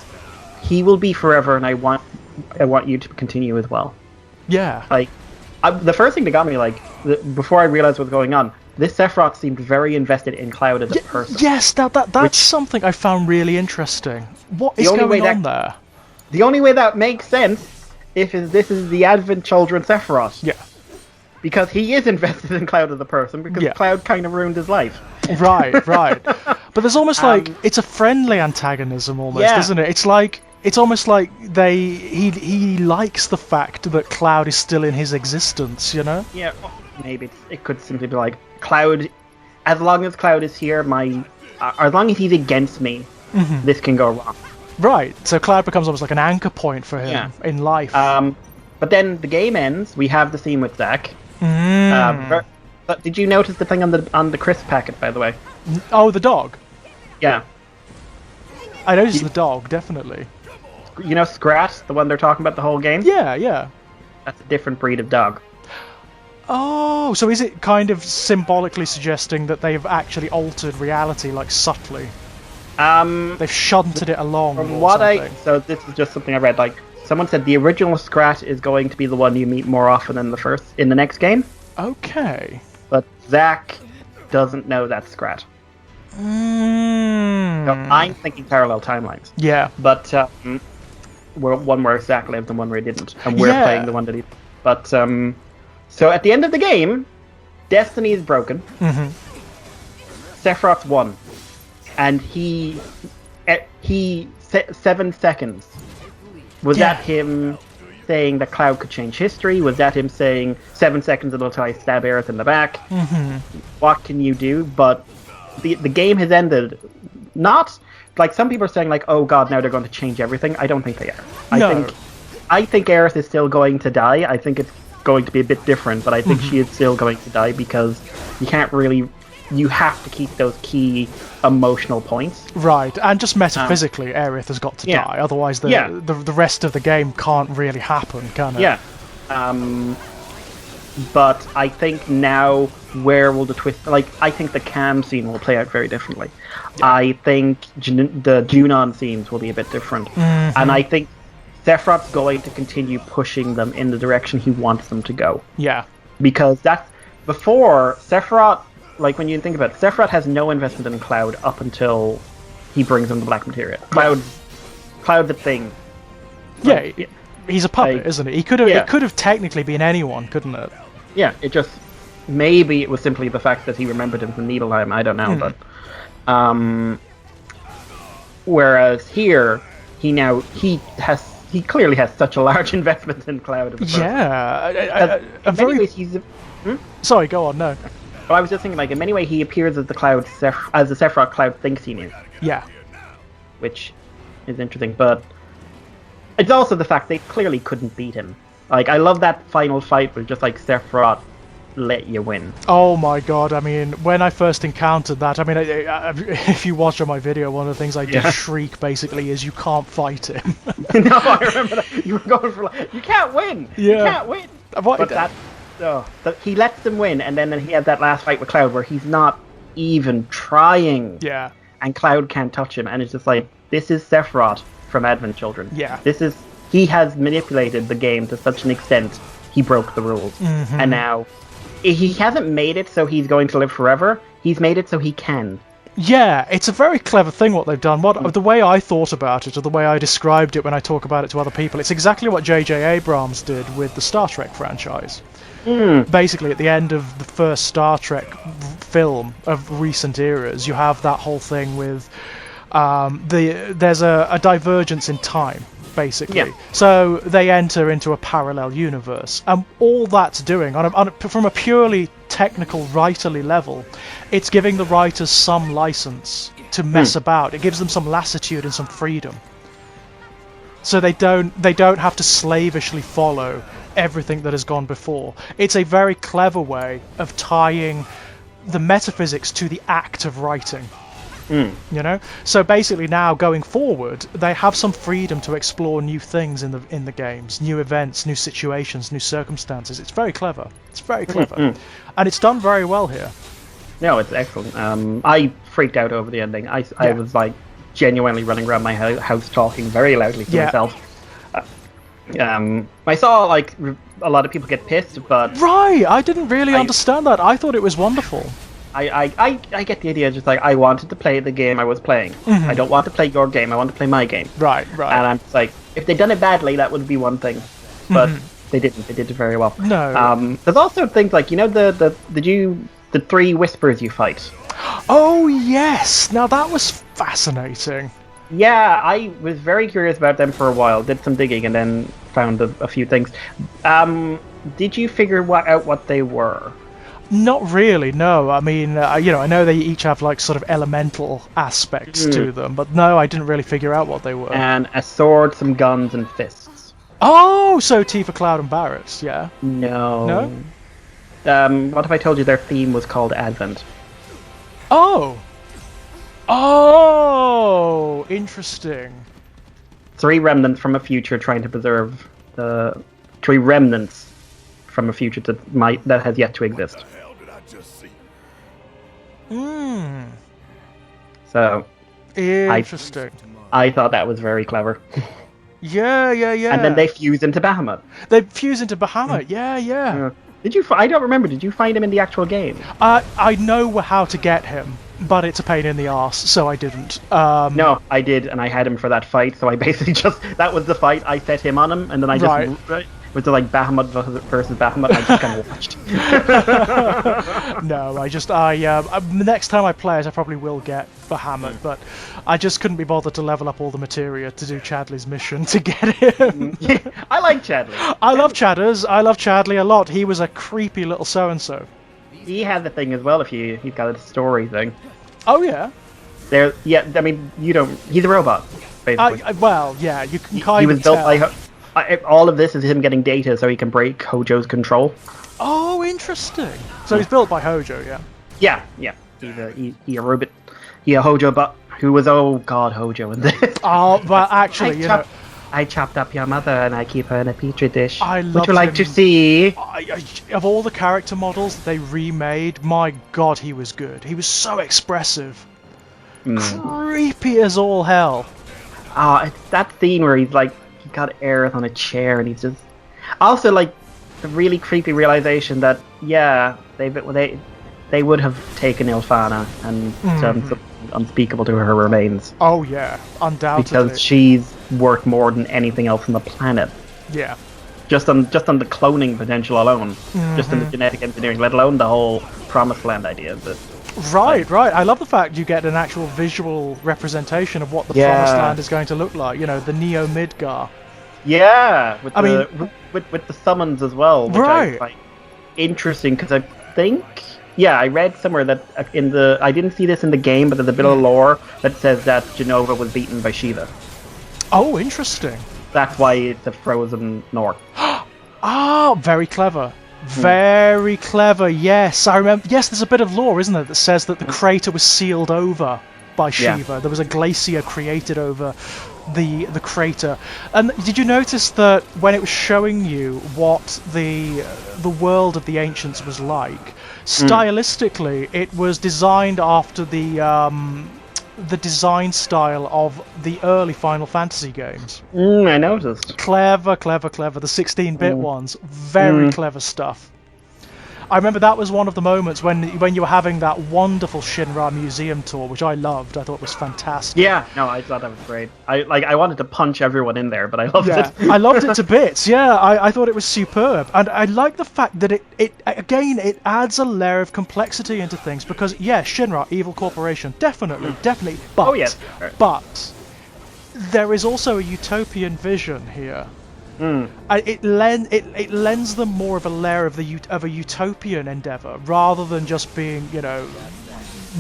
he will be forever, and I want you to continue as well. Yeah. Like, the first thing that got me, like, before I realized what was going on, this Sephiroth seemed very invested in Cloud as a person. Yes, that's something I found really interesting. What is going on there? The only way that makes sense if this is the Advent Children Sephiroth. Yeah. Because he is invested in Cloud as a person, because Cloud kind of ruined his life. Right. But there's almost like, it's a friendly antagonism almost, isn't it? It's almost like he likes the fact that Cloud is still in his existence, you know? Yeah, maybe it could simply be like, Cloud, as long as Cloud is here, as long as he's against me, this can go wrong. Right, so Cloud becomes almost like an anchor point for him in life. But then the game ends, we have the scene with Zack. But did you notice the thing on the crisp packet, by the way? Oh, the dog? Yeah. I noticed the dog, definitely. You know Scrat, the one they're talking about the whole game? Yeah. That's a different breed of dog. Oh, so is it kind of symbolically suggesting that they've actually altered reality, like subtly? They've shunted it along. From what so this is just something I read. Like someone said, the original Scrat is going to be the one you meet more often in the next game. Okay. But Zack doesn't know that's Scrat. So I'm thinking parallel timelines. Yeah. But one where Zack lived and one where he didn't, and we're playing the one that he. But so at the end of the game, Destiny is broken. Sephiroth's won, and he 7 seconds. Was that him saying that Cloud could change history? Was that him saying 7 seconds until I stab Aerith in the back? What can you do? But the game has ended. Not like some people are saying, like, oh god, now they're going to change everything. I don't think they are. I think Aerith is still going to die. I think it's going to be a bit different, but I think she is still going to die because you have to keep those key emotional points. Right, and just metaphysically, Aerith has got to die. Otherwise, the rest of the game can't really happen, can it? Yeah. But I think now, where will the twist... Like, I think the Cam scene will play out very differently. Yeah. I think the Junon scenes will be a bit different. And I think Sephiroth's going to continue pushing them in the direction he wants them to go. Yeah. Because that's... Before, Sephiroth... Like, when you think about it, Sephiroth has no investment in Cloud up until he brings him the black materia. Cloud's a thing. Yeah, he's a puppet, isn't he? It could have technically been anyone, couldn't it? Yeah, it just... Maybe it was simply the fact that he remembered him from Nibelheim, I don't know, but... Whereas here, he clearly has such a large investment in Cloud. Yeah, in many ways he's... Sorry, go on, no. Well, I was just thinking, like, in many ways he appears as the Sephiroth Cloud thinks he is. Yeah. Which is interesting, but... It's also the fact they clearly couldn't beat him. Like, I love that final fight where just, like, Sephiroth let you win. Oh my god, I mean, when I first encountered that, I mean, if you watch on my video, one of the things I just shriek, basically, is you can't fight him. No, I remember that. You were going for, like, you can't win! Yeah. You can't win! But he lets them win, and then he has that last fight with Cloud where he's not even trying. Yeah. And Cloud can't touch him, and it's just like, this is Sephiroth from Advent Children. Yeah. He has manipulated the game to such an extent, he broke the rules. And now, he hasn't made it so he's going to live forever, he's made it so he can. Yeah, it's a very clever thing what they've done. The way I thought about it, or the way I described it when I talk about it to other people, it's exactly what J.J. Abrams did with the Star Trek franchise. Basically, at the end of the first Star Trek film of recent eras, you have that whole thing with there's a divergence in time, basically. Yeah. So they enter into a parallel universe, and all that's doing from a purely technical writerly level, it's giving the writers some license to mess about. It gives them some latitude and some freedom, so they don't have to slavishly follow everything that has gone before. It's a very clever way of tying the metaphysics to the act of writing. You know, so basically now going forward, they have some freedom to explore new things in the games, new events, new situations, new circumstances. It's very clever. It's very clever, and it's done very well here. No, it's excellent. I freaked out over the ending. I was like genuinely running around my house talking very loudly to myself. I saw like a lot of people get pissed, but right, I didn't really understand that. I thought it was wonderful. I get the idea. Just like I wanted to play the game I was playing. I don't want to play your game. I want to play my game. Right. And I'm just like, if they'd done it badly, that would be one thing, but they didn't. They did it very well. No. There's also things like the three whispers you fight. Oh yes. Now that was fascinating. Yeah, I was very curious about them for a while. Did some digging and then found a few things. Did you figure out what they were? Not really, no. I mean, I know they each have like sort of elemental aspects to them, but no, I didn't really figure out what they were. And a sword, some guns, and fists. Oh, so Tifa, Cloud, and Barret, yeah. No. No? What if I told you their theme was called Advent? Oh, interesting. Three remnants from a future trying to preserve the three remnants from a future that has yet to exist. So, interesting. I thought that was very clever. Yeah. And then they fuse into Bahamut. They fuse into Bahamut. Yeah. Did you? I don't remember. Did you find him in the actual game? I know how to get him, but it's a pain in the arse, so I didn't. No, I did, and I had him for that fight. So I basically that was the fight. I set him on him, and then I just was like Bahamut versus Bahamut. I just kind of watched. No, the next time I play it, I probably will get Bahamut, but I just couldn't be bothered to level up all the materia to do Chadley's mission to get him. I like Chadley. I love Chadders. I love Chadley a lot. He was a creepy little so-and-so. He had the thing as well. He's got a story thing. Oh yeah. I mean, you don't. He's a robot, basically. Well, yeah, you can kind of. He was built by. All of this is him getting data so he can break Hojo's control. Oh, interesting. So he's built by Hojo, yeah. Yeah. He's a robot. He's a Hojo bot who was Hojo in this. Oh, but actually, I chopped up your mother and I keep her in a petri dish. Would you like to see? Of all the character models that they remade, my god, he was good. He was so expressive. Creepy as all hell. It's that scene where he's like, he got Aerith on a chair and he's just... Also, like, the really creepy realization that, they would have taken Ilfana and done something unspeakable to her remains. Oh yeah, undoubtedly. Because she's worth more than anything else on the planet. Yeah. Just on the cloning potential alone. Just in the genetic engineering, let alone the whole Promised Land idea. Right. I love the fact you get an actual visual representation of what the Promised Land is going to look like. The Neo Midgar. Yeah, with the summons as well. Which I find interesting because I think... Yeah, I read somewhere that I didn't see this in the game, but there's a bit of lore that says that Jenova was beaten by Shiva. Oh, interesting. That's why it's a frozen north. Very clever. Very clever, yes. I remember. Yes, there's a bit of lore, isn't there, that says that the crater was sealed over by Shiva. Yeah. There was a glacier created over the crater. And did you notice that when it was showing you what the world of the ancients was like, stylistically, it was designed after the design style of the early Final Fantasy games. I noticed. Clever. The 16-bit ones. Very clever stuff. I remember that was one of the moments when you were having that wonderful Shinra museum tour, which I loved. I thought was fantastic. Yeah, no, I thought that was great. I wanted to punch everyone in there, but I loved it. I loved it to bits. Yeah, I thought it was superb, and I like the fact that it adds a layer of complexity into things because Shinra, evil corporation, definitely, but but there is also a utopian vision here. It lends them more of a layer of a utopian endeavor rather than just being,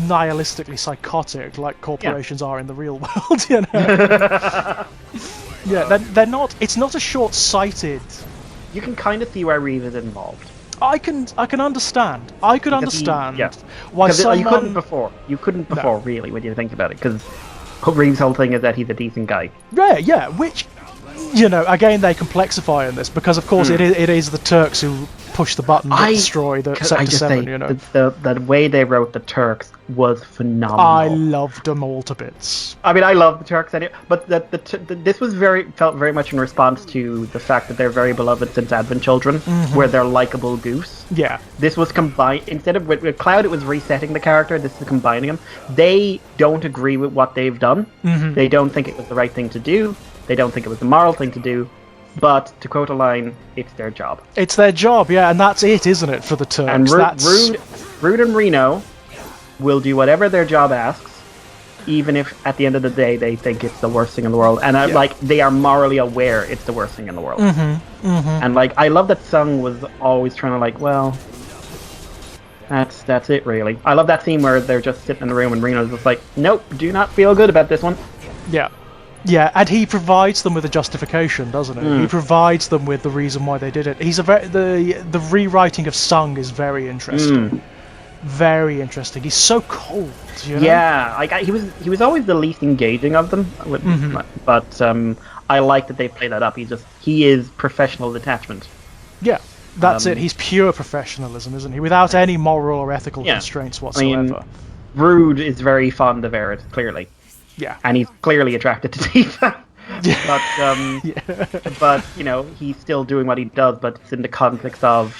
nihilistically psychotic like corporations are in the real world. They're not. It's not a short-sighted. You can kind of see why Reeve is involved. I can understand. I could Because understand yeah. why someone... You couldn't before. You couldn't before, really, when you think about it. Because Reeves' whole thing is that he's a decent guy. Yeah, which, again, they complexify in this, because, of course, it is the Turks who push the button that destroy the Sector 7, The way they wrote the Turks was phenomenal. I loved them all to bits. I mean, I love the Turks anyway, but this was felt very much in response to the fact that they're very beloved since Advent Children, where they're likable goofs. Yeah. This was combined, instead of with Cloud, it was resetting the character, this is combining them. They don't agree with what they've done. They don't think it was the right thing to do. They don't think it was the moral thing to do. But, to quote a line, it's their job. It's their job, yeah, and that's it, isn't it, for the Turks? And Rude and Reno will do whatever their job asks, even if at the end of the day they think it's the worst thing in the world. And they are morally aware it's the worst thing in the world. And I love that Sung was always trying to well, that's it really. I love that scene where they're just sitting in the room and Reno's just like, nope, do not feel good about this one. Yeah. Yeah, and he provides them with a justification, doesn't he? He provides them with the reason why they did it. He's the rewriting of Sung is very interesting. Very interesting. He's so cold. Yeah, he was always the least engaging of them, but I like that they play that up. He is professional detachment. Yeah, that's it. He's pure professionalism, isn't he? Without any moral or ethical constraints whatsoever. I mean, Rude is very fond of Aerith, clearly. Yeah, and he's clearly attracted to Tifa. But he's still doing what he does, but it's in the context of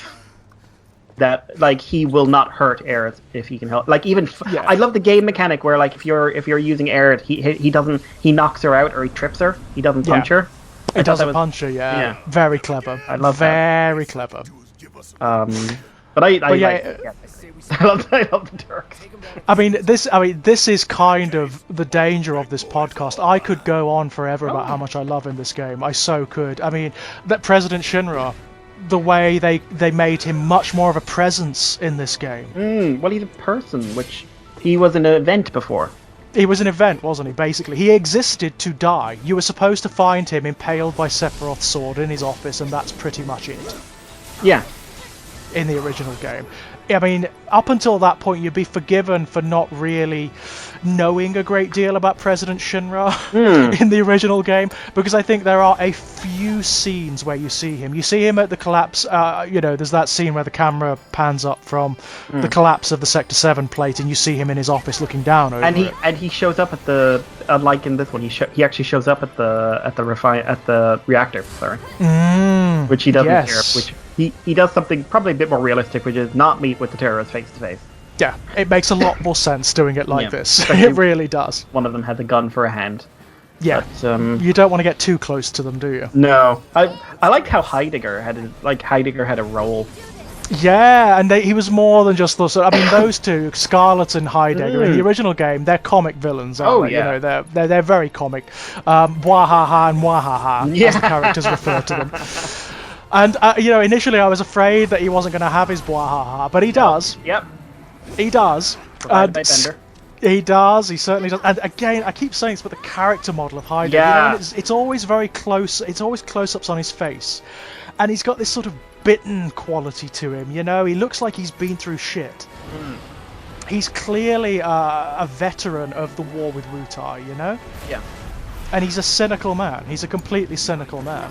that, he will not hurt Aerith if he can help. I love the game mechanic where, if you're using Aerith, he knocks her out or he trips her. He doesn't punch her. He doesn't punch her. Yeah, very clever. I love very clever. But I love the Turks. I mean, this is kind of the danger of this podcast. I could go on forever about how much I love in this game. I so could. I mean, that President Shinra, the way they made him much more of a presence in this game. Well, he's a person, which he was an event before. He was an event, wasn't he, basically? He existed to die. You were supposed to find him impaled by Sephiroth's sword in his office, and that's pretty much it. Yeah. In the original game. I mean, up until that point, you'd be forgiven for not really knowing a great deal about President Shinra in the original game, because I think there are a few scenes where you see him. You see him at the collapse, there's that scene where the camera pans up from the collapse of the Sector 7 plate, and you see him in his office looking down over it. And he shows up at the, unlike in this one, he actually shows up at the reactor, which he doesn't care, which he does something probably a bit more realistic, which is not meet with the terrorists face to face. Yeah, it makes a lot more sense doing it like this. It really does. One of them has a gun for a hand. Yeah, but, you don't want to get too close to them, do you? No. I liked how Heidegger had a role. Yeah, and he was more than just those. I mean, those two, Scarlet and Heidegger, in the original game, they're comic villains. Aren't they? Yeah. They're very comic. Wahaha and Wahaha, as the characters refer to them. And initially I was afraid that he wasn't going to have his Wahaha, but he does. Yep. He does. Provided by Bender. He does. He certainly does. And again, I keep saying this, but the character model of Heidegger, it's always very close. It's always close-ups on his face, and he's got this sort of bitten quality to him. He looks like he's been through shit. He's clearly a veteran of the war with Wutai. Yeah. And he's a cynical man. He's a completely cynical man.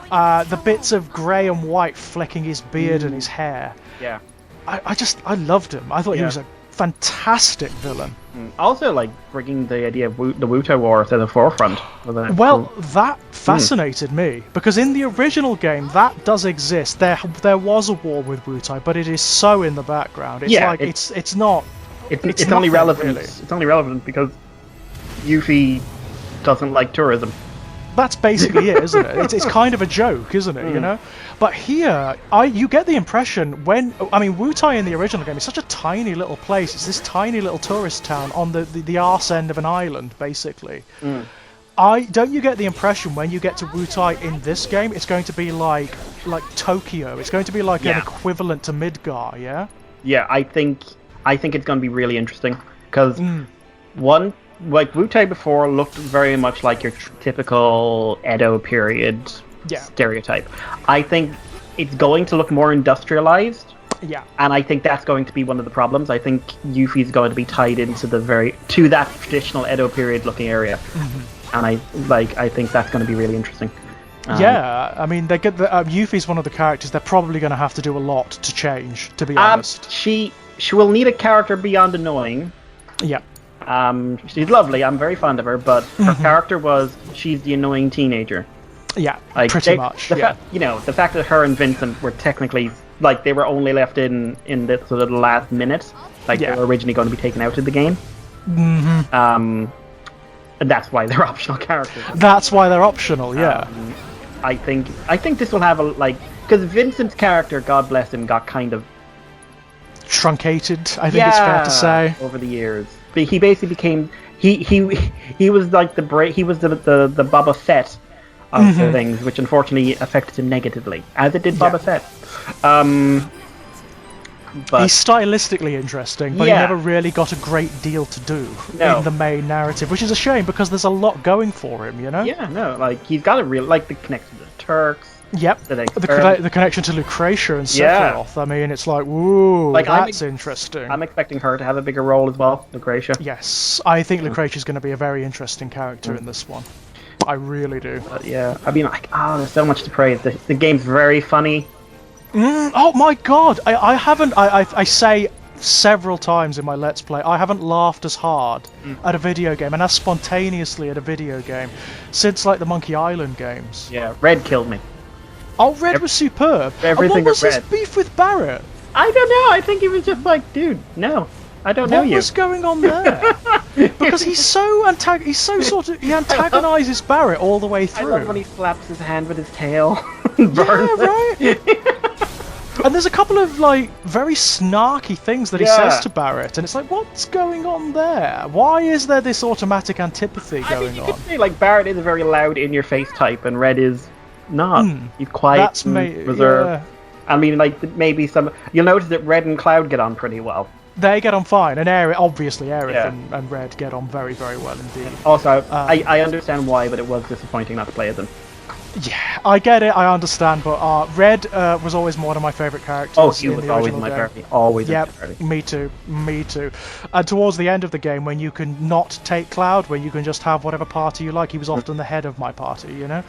The bits of grey and white flecking his beard and his hair. Yeah. I loved him. I thought he was a fantastic villain. Also, bringing the idea of the Wutai War to the forefront. Well, that fascinated me, because in the original game, that does exist. There was a war with Wutai, but it is so in the background. It's it's not. It's only relevant. Really. It's only relevant because Yuffie doesn't like tourism. That's basically it, isn't it? It's kind of a joke, isn't it? But here, you get the impression Wutai in the original game is such a tiny little place. It's this tiny little tourist town on the arse end of an island, basically. Don't you get the impression when you get to Wutai in this game, it's going to be like Tokyo. It's going to be like an equivalent to Midgar, yeah? Yeah, I think it's going to be really interesting because Wutai before looked very much like your typical Edo period stereotype. I think it's going to look more industrialized. Yeah. And I think that's going to be one of the problems. I think Yuffie's going to be tied into that traditional Edo period looking area. And I think that's going to be really interesting. Yeah, I mean, they get Yuffie's one of the characters they're probably going to have to do a lot to change, to be honest. She will need a character beyond annoying. Yeah. She's lovely. I'm very fond of her, but her character she's the annoying teenager. Yeah, like, pretty much. The fact that her and Vincent were technically they were only left in this sort of the last minute, they were originally going to be taken out of the game. And that's why they're optional characters. That's why they're optional. Yeah. I think this will have because Vincent's character, God bless him, got kind of truncated. I think it's fair to say over the years. But he basically became he was like he was the Boba Fett of the things, which unfortunately affected him negatively, as it did Boba Fett. But he's stylistically interesting, but he never really got a great deal to do in the main narrative, which is a shame because there's a lot going for him, you know? Yeah, no, he's got a real the connection to the Turks. Yep, the connection to Lucretia and Sephiroth. I mean, it's woo, that's interesting. I'm expecting her to have a bigger role as well, Lucretia. Yes, I think Lucretia's going to be a very interesting character in this one. I really do. Yeah, I mean, there's so much to praise. The game's very funny. Oh my god! I haven't. I say several times in my Let's Play, I haven't laughed as hard at a video game and as spontaneously at a video game since the Monkey Island games. Yeah, Red killed me. Oh, Red was superb. Everything and what was Red. his beef with Barrett? I don't know. I think he was just dude, no. I don't know you. What was going on there? Because he antagonises Barrett all the way through. I love when he slaps his hand with his tail. Right. And there's a couple of very snarky things that he says to Barrett, and it's what's going on there? Why is there this automatic antipathy going on? Could say Barrett is a very loud, in-your-face type, and Red is not. He's quiet, reserved. Yeah. I mean, maybe you'll notice that Red and Cloud get on pretty well. They get on fine, and Aerith and Red get on very, very well indeed. Also, I understand why, but it was disappointing not to play as them. Yeah, I get it, I understand, but Red was always one of my favourite characters. Oh, he was always my favorite. Always. Yep, me too. And towards the end of the game, when you can not take Cloud, where you can just have whatever party you like, he was often the head of my party, you know?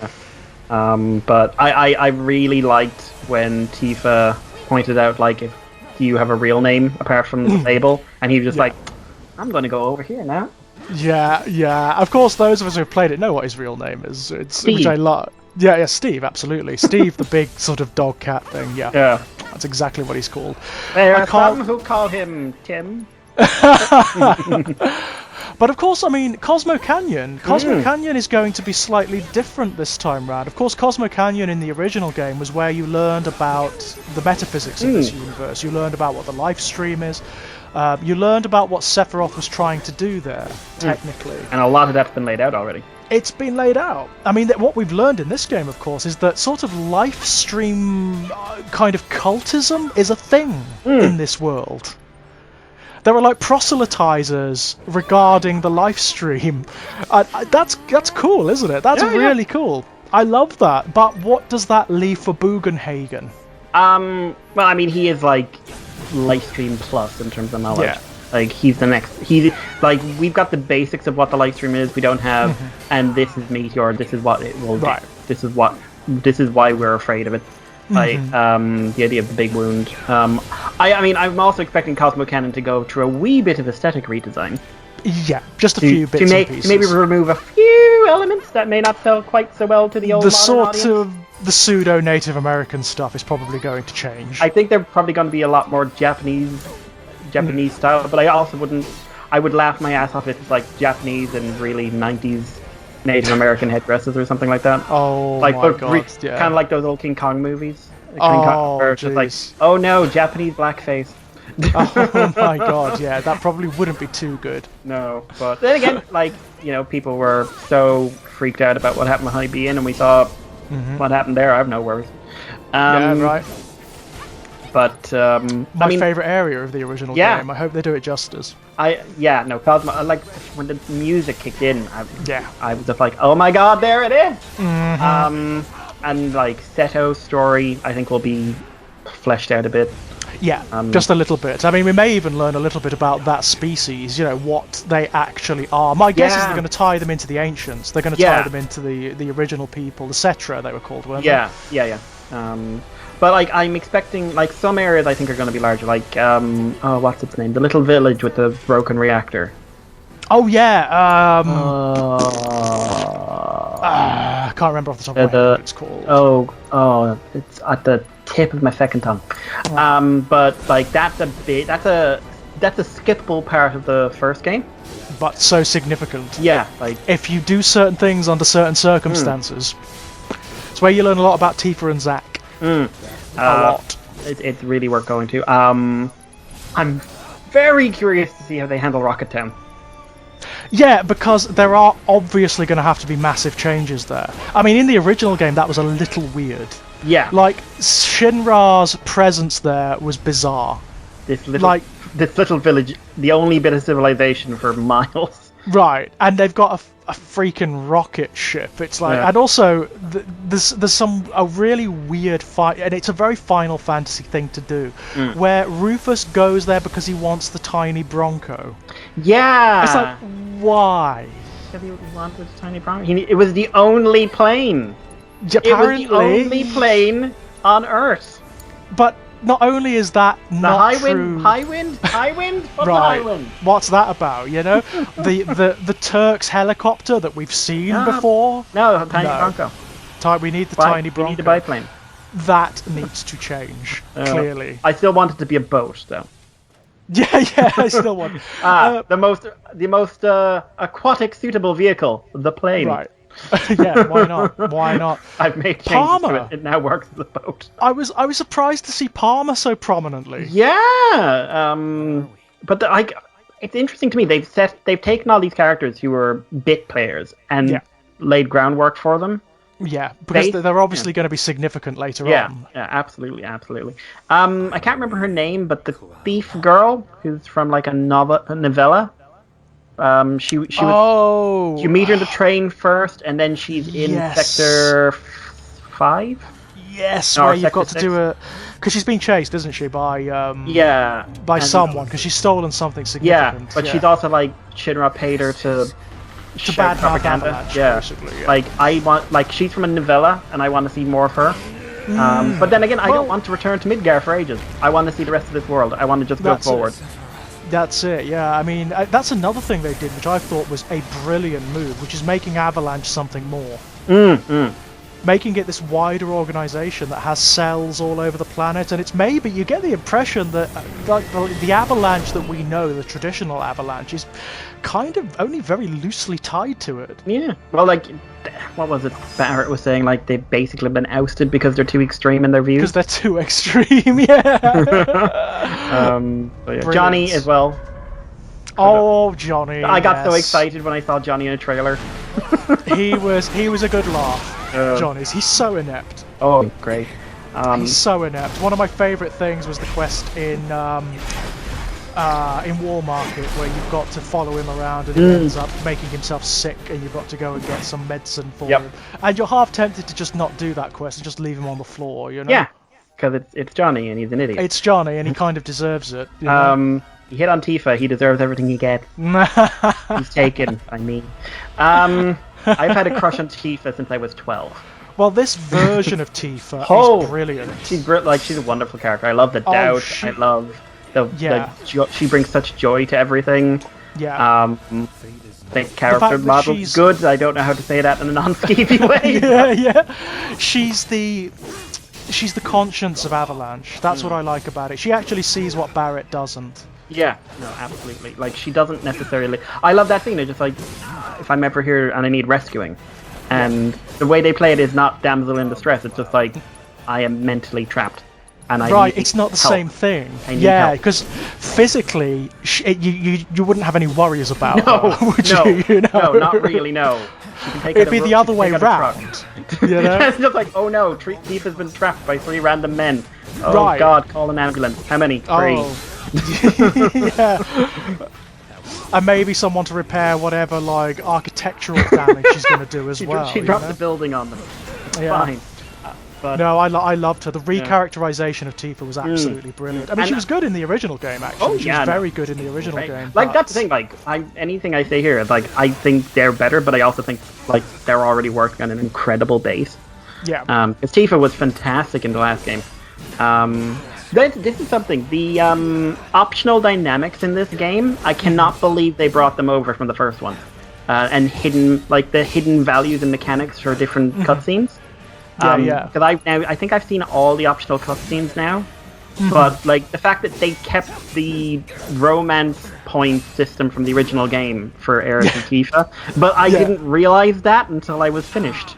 But I really liked when Tifa pointed out, if you have a real name apart from the label, and he was just I'm going to go over here now. Yeah. Of course, those of us who have played it know what his real name is. Steve. Which I love. Yeah, Steve, absolutely. Steve, the big sort of dog cat thing. Yeah. That's exactly what he's called. There are some who call him Tim. But of course, I mean, Cosmo Canyon is going to be slightly different this time round. Of course, Cosmo Canyon in the original game was where you learned about the metaphysics of this universe. You learned about what the life stream is. You learned about what Sephiroth was trying to do there, technically. And a lot of that's been laid out already. It's been laid out. I mean, what we've learned in this game, of course, is that sort of life stream kind of cultism is a thing in this world. There are proselytizers regarding the life stream. That's cool, isn't it? That's really cool. I love that. But what does that leave for Bugenhagen? Well, I mean, he is Livestream Plus in terms of knowledge. Yeah. He's the next. We've got the basics of what the livestream is. We don't have, and this is Meteor. This is what it will do. This is why we're afraid of it. The idea of the big wound. I mean, I'm also expecting Cosmo Canyon to go through a wee bit of aesthetic redesign. Yeah, just a few bits and pieces. To maybe remove a few elements that may not sell quite so well to the old audience. The pseudo-Native American stuff is probably going to change. I think they're probably going to be a lot more Japanese style, but I would laugh my ass off if it's Japanese and really 90s Native American headdresses or something like that. Oh my god, kind of like those old King Kong movies. Just oh no, Japanese blackface. Oh my god, yeah, that probably wouldn't be too good. No, but then again, people were so freaked out about what happened with High B, and we saw what happened there. I have no worries. Yeah, right. But my favorite area of the original game. I hope they do it justice. Cosmo. When the music kicked in. I was just oh my god, there it is. and like Seto's story, I think will be fleshed out a bit. Yeah, just a little bit. I mean, we may even learn a little bit about that species, what they actually are. My guess is they're going to tie them into the ancients. They're going to tie them into the original people, the Cetra they were called, weren't they? Yeah. But like, I'm expecting like some areas I think are going to be larger. Like, what's its name? The little village with the broken reactor. Oh yeah. I can't remember off the top of my head what it's called. Oh, it's at the tip of my second tongue. But like that's a skippable part of the first game. But so significant. Yeah, like if you do certain things under certain circumstances, it's where you learn a lot about Tifa and Zack. A lot. It's really worth going to. I'm very curious to see how they handle Rocket Town. Yeah, because there are obviously going to have to be massive changes there. I mean, in the original game, that was a little weird. Yeah. Like, Shinra's presence there was bizarre. This little village, the only bit of civilization for miles. Right, and they've got a freaking rocket ship. It's like, and also there's a really weird fight, and it's a very Final Fantasy thing to do, where Rufus goes there because he wants the tiny Bronco. Yeah, it's like, why? Because he wanted the tiny Bronco. It was the only plane. Apparently, it was the only plane on Earth. But not only is that not true... High wind? What's right. high wind? What's that about, the Turks helicopter that we've seen before? No, tiny Bronco. We need the tiny Bronco. We need a biplane. That needs to change, clearly. I still want it to be a boat, though. Yeah, I still want the most aquatic suitable vehicle, the plane. Right. Yeah, why not? I've made changes to it. It now works as a boat. I was surprised to see Palmer so prominently. Yeah, but it's interesting to me. They've taken all these characters who were bit players and laid groundwork for them. Yeah, because they're obviously going to be significant later on. Yeah, absolutely. I can't remember her name, but the thief girl who's from like a novella. You meet her in the train first, and then she's in Sector 5. Yes, where you've got to do because she's being chased, isn't she, by someone because she's stolen something significant. Yeah, but she's also like Shinra paid her to bad propaganda. Avalanche, basically. Yeah. Like I want, she's from a novella, and I want to see more of her. But then again, I don't want to return to Midgar for ages. I want to see the rest of this world. I want to just go forward. That's it, yeah. I mean, that's another thing they did, which I thought was a brilliant move, which is making Avalanche something more. Making it this wider organization that has cells all over the planet, and it's maybe, you get the impression that the Avalanche that we know, the traditional Avalanche, is kind of only very loosely tied to it. Yeah, well, like, what was it Barrett was saying, like, they've basically been ousted because they're too extreme in their views? Because they're too extreme, yeah. Johnny as well. Oh, Johnny! I got so excited when I saw Johnny in a trailer. he was a good laugh. Johnny's. He's so inept. Oh, great. He's so inept. One of my favourite things was the quest in Wall Market, where you've got to follow him around and he ends up making himself sick, and you've got to go and get some medicine for him. And you're half tempted to just not do that quest and just leave him on the floor, Yeah, because it's Johnny and he's an idiot. It's Johnny and he kind of deserves it. He hit on Tifa. He deserves everything he gets. He's taken. I mean, I've had a crush on Tifa since I was 12. Well, this version of Tifa is brilliant. She's a wonderful character. I love the doubt. I love she brings such joy to everything. Yeah. The character model's good. I don't know how to say that in a non-skeevy way. Yeah. She's the conscience of Avalanche. That's what I like about it. She actually sees what Barrett doesn't. Yeah, no, absolutely. Like, she doesn't necessarily... I love that thing. They're just like, if I'm ever here and I need rescuing. And the way they play it is not damsel in distress. It's just like, I am mentally trapped. And I need it's not the help. Same thing. Yeah, because physically, you wouldn't have any worries about her, would you? No, not really, no. It'd be the other way round. It's just like, oh no, Thief has been trapped by 3 random men. Oh god, call an ambulance. How many? 3. Yeah. And maybe someone to repair whatever, like, architectural damage she's going to do as well. She dropped the building on them. Fine. But no, I loved her. The recharacterization of Tifa was absolutely brilliant. I mean, she was good in the original game, actually. She was very good in the original game. Like, that's the thing, like, anything I say here is, like, I think they're better, but I also think, like, they're already working on an incredible base. Yeah. Because Tifa was fantastic in the last game. This is something. The optional dynamics in this game, I cannot believe they brought them over from the first one. And the hidden values and mechanics for different cutscenes. Because I think I've seen all the optional cutscenes now. But like the fact that they kept the romance point system from the original game for Aerith and Tifa, but I didn't realize that until I was finished.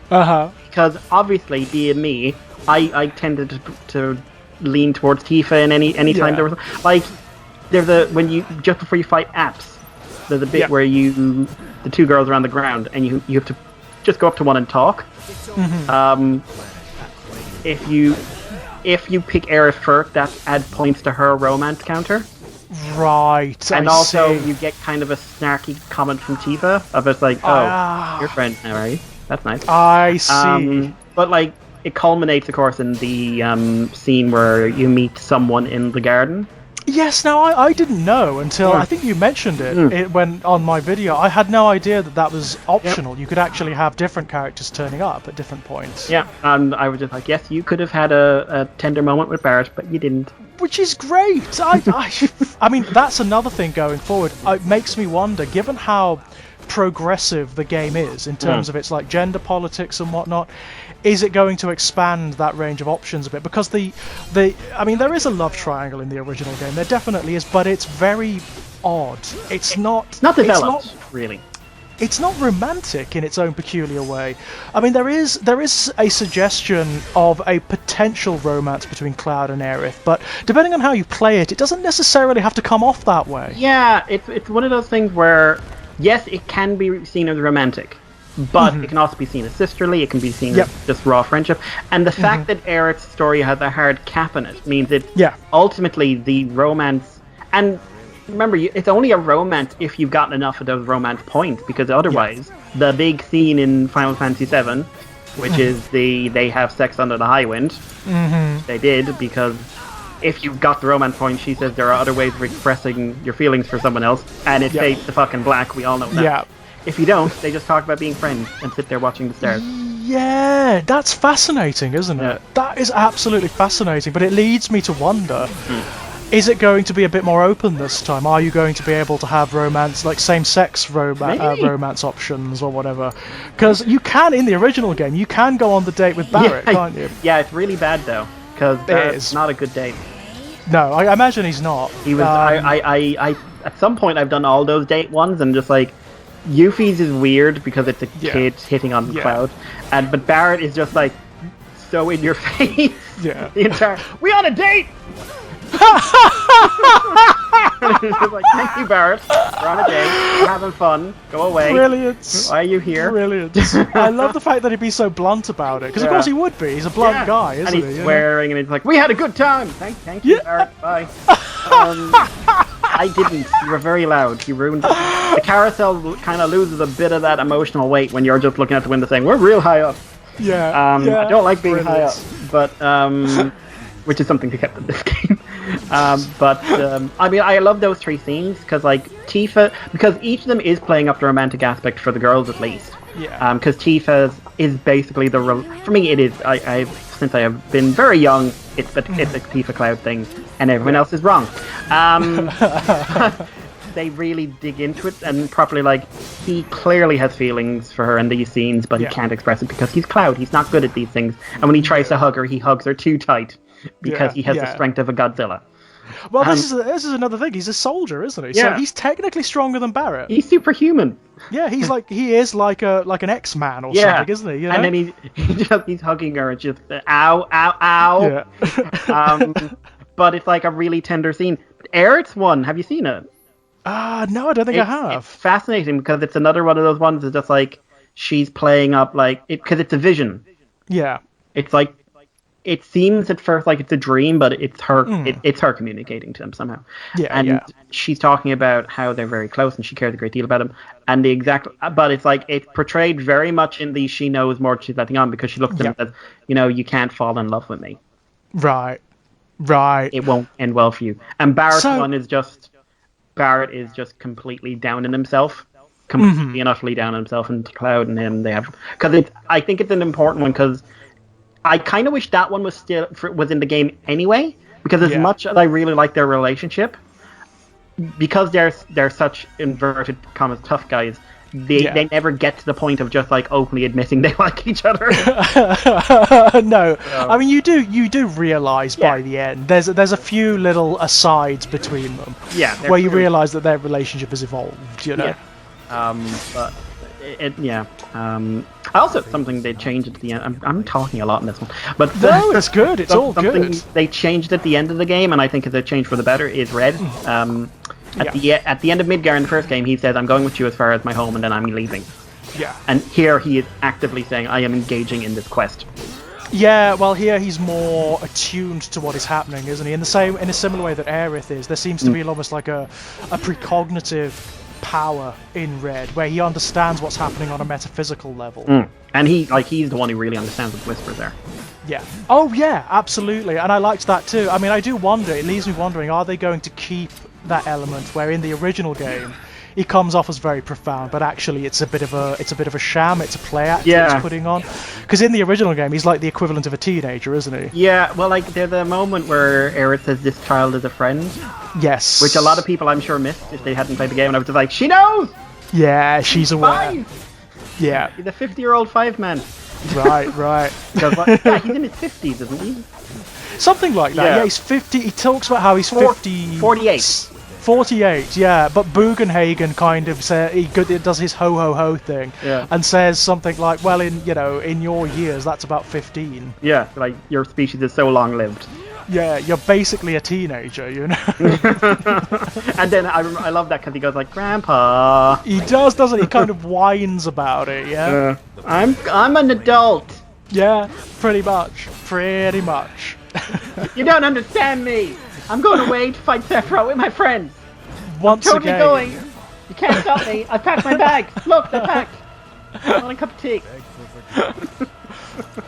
Because obviously, me, I tended to lean towards Tifa in any time there was like there's just before you fight Apps, there's a bit where the two girls are on the ground and you have to just go up to one and talk. If you pick Aerith first, that adds points to her romance counter. Right. And also you get kind of a snarky comment from Tifa of it's like, oh, you're friends now, are you? That's nice. I see. But like it culminates, of course, in the scene where you meet someone in the garden. Yes, now I didn't know until I think you mentioned it when on my video. I had no idea that was optional. You could actually have different characters turning up at different points. Yeah, and I was just like, yes, you could have had a tender moment with Barrett, but you didn't. Which is great. I mean, that's another thing going forward. It makes me wonder, given how progressive the game is in terms of its like gender politics and whatnot, is it going to expand that range of options a bit? Because I mean, there is a love triangle in the original game. There definitely is, but it's very odd. It's not developed, really. It's not romantic in its own peculiar way. I mean, there is a suggestion of a potential romance between Cloud and Aerith, but depending on how you play it, it doesn't necessarily have to come off that way. Yeah, it's one of those things where, yes, it can be seen as romantic, but it can also be seen as sisterly, it can be seen as just raw friendship. And the fact that Aerith's story has a hard cap in it means that ultimately the romance... And remember, it's only a romance if you've gotten enough of those romance points, because otherwise, the big scene in Final Fantasy VII, which is they have sex under the high wind, they did, because if you've got the romance point, she says there are other ways of expressing your feelings for someone else, and it fades to fucking black, we all know that. Yeah. If you don't, they just talk about being friends and sit there watching the stars. Yeah, that's fascinating, isn't it? That is absolutely fascinating, but it leads me to wonder, is it going to be a bit more open this time? Are you going to be able to have romance, like same-sex romance options or whatever? Because you can, in the original game, you can go on the date with Barrett, can't you? Yeah, it's really bad, though, because it's not a good date. No, I imagine he's not. He was. I at some point I've done all those date ones and just like, Yuffie's is weird because it's a kid hitting on the Cloud, but Barrett is just like so in your face. Yeah. The entire we on a date. It's like, thank you, Barrett. We're on a date. We're having fun. Go away. Brilliant. Why are you here? Brilliant. I love the fact that he'd be so blunt about it, because of course he would be. He's a blunt guy, isn't he? And he's swearing, and he's like, "We had a good time. Thank you, Barrett. Bye." I didn't. You were very loud. You ruined it. The carousel kind of loses a bit of that emotional weight when you're just looking out the window saying, "We're real high up." I don't like being high up, but which is something they kept in this game. I mean, I love those three scenes because, like, Tifa, because each of them is playing up the romantic aspect for the girls at least. Yeah. Because Tifa is basically for me, it is. Since I have been very young, it's a Tifa Cloud thing, and everyone else is wrong. They really dig into it and properly, like, he clearly has feelings for her in these scenes, but he can't express it because he's Cloud. He's not good at these things, and when he tries to hug her, he hugs her too tight because he has the strength of a Godzilla. Well, this is another thing. He's a soldier, isn't he? Yeah. So he's technically stronger than Barrett. He's superhuman. Yeah, he is like an X-Man or something, isn't he? You know? And then he's hugging her and just ow, ow, ow. Yeah. But it's like a really tender scene. Aerith's one, have you seen it? No, I don't think I have. It's fascinating because it's another one of those ones that's just like she's playing up like it because it's a vision. Yeah. It's like it seems at first like it's a dream, but it's her. It's her communicating to him somehow. Yeah, and she's talking about how they're very close and she cares a great deal about him. And but it's like it's portrayed very much in the she knows more she's letting on, because she looks at him and says, you can't fall in love with me. Right. It won't end well for you. And Barrett is just completely down in himself. Completely and utterly down on himself, and Cloud and him, I think it's an important one, because I kind of wish that one was in the game anyway, because as much as I really like their relationship, because they're such inverted commas tough guys, they never get to the point of just like openly admitting they like each other. No, I mean you do realize by the end there's a few little asides between them, where you realize that their relationship has evolved, but also something they changed at the end. I'm talking a lot in this one, but no, it's good. It's all good. They changed at the end of the game, and I think it's a change for the better. Is Red. At the end of Midgar in the first game, he says, "I'm going with you as far as my home, and then I'm leaving." Yeah. And here he is actively saying, "I am engaging in this quest." Yeah, well, here he's more attuned to what is happening, isn't he? In a similar way that Aerith is. There seems to be almost like a precognitive power in Red, where he understands what's happening on a metaphysical level. And he's the one who really understands what Whisper's there. Yeah. Oh yeah, absolutely. And I liked that too. I mean, I do wonder, it leaves me wondering, are they going to keep that element where in the original game he comes off as very profound, but actually it's a bit of a sham, it's a play act that he's putting on? Because in the original game he's like the equivalent of a teenager, isn't he? Yeah, well, like there's a moment where Aerith says this child is a friend. Yes. Which a lot of people I'm sure missed if they hadn't played the game, and I was just like, she knows! Yeah, she's aware. 5! Yeah. He's a 50-year-old 5-man. Right. Yeah, he's in his 50s, isn't he? Something like that. Yeah, he's 50. He talks about how he's 50. 48. 48, yeah, but Bugenhagen kind of does his ho-ho-ho thing and says something like, well, in your years, that's about 15. Yeah, like, your species is so long-lived. Yeah, you're basically a teenager, And then I love that because he goes like, Grandpa. He does, doesn't he? He kind of whines about it, yeah? I'm an adult. Yeah, pretty much. You don't understand me. I'm going away to fight Sephiroth with my friends. I'm totally going. You can't stop me. I packed my bags. Look, they're packed. I want a cup of tea.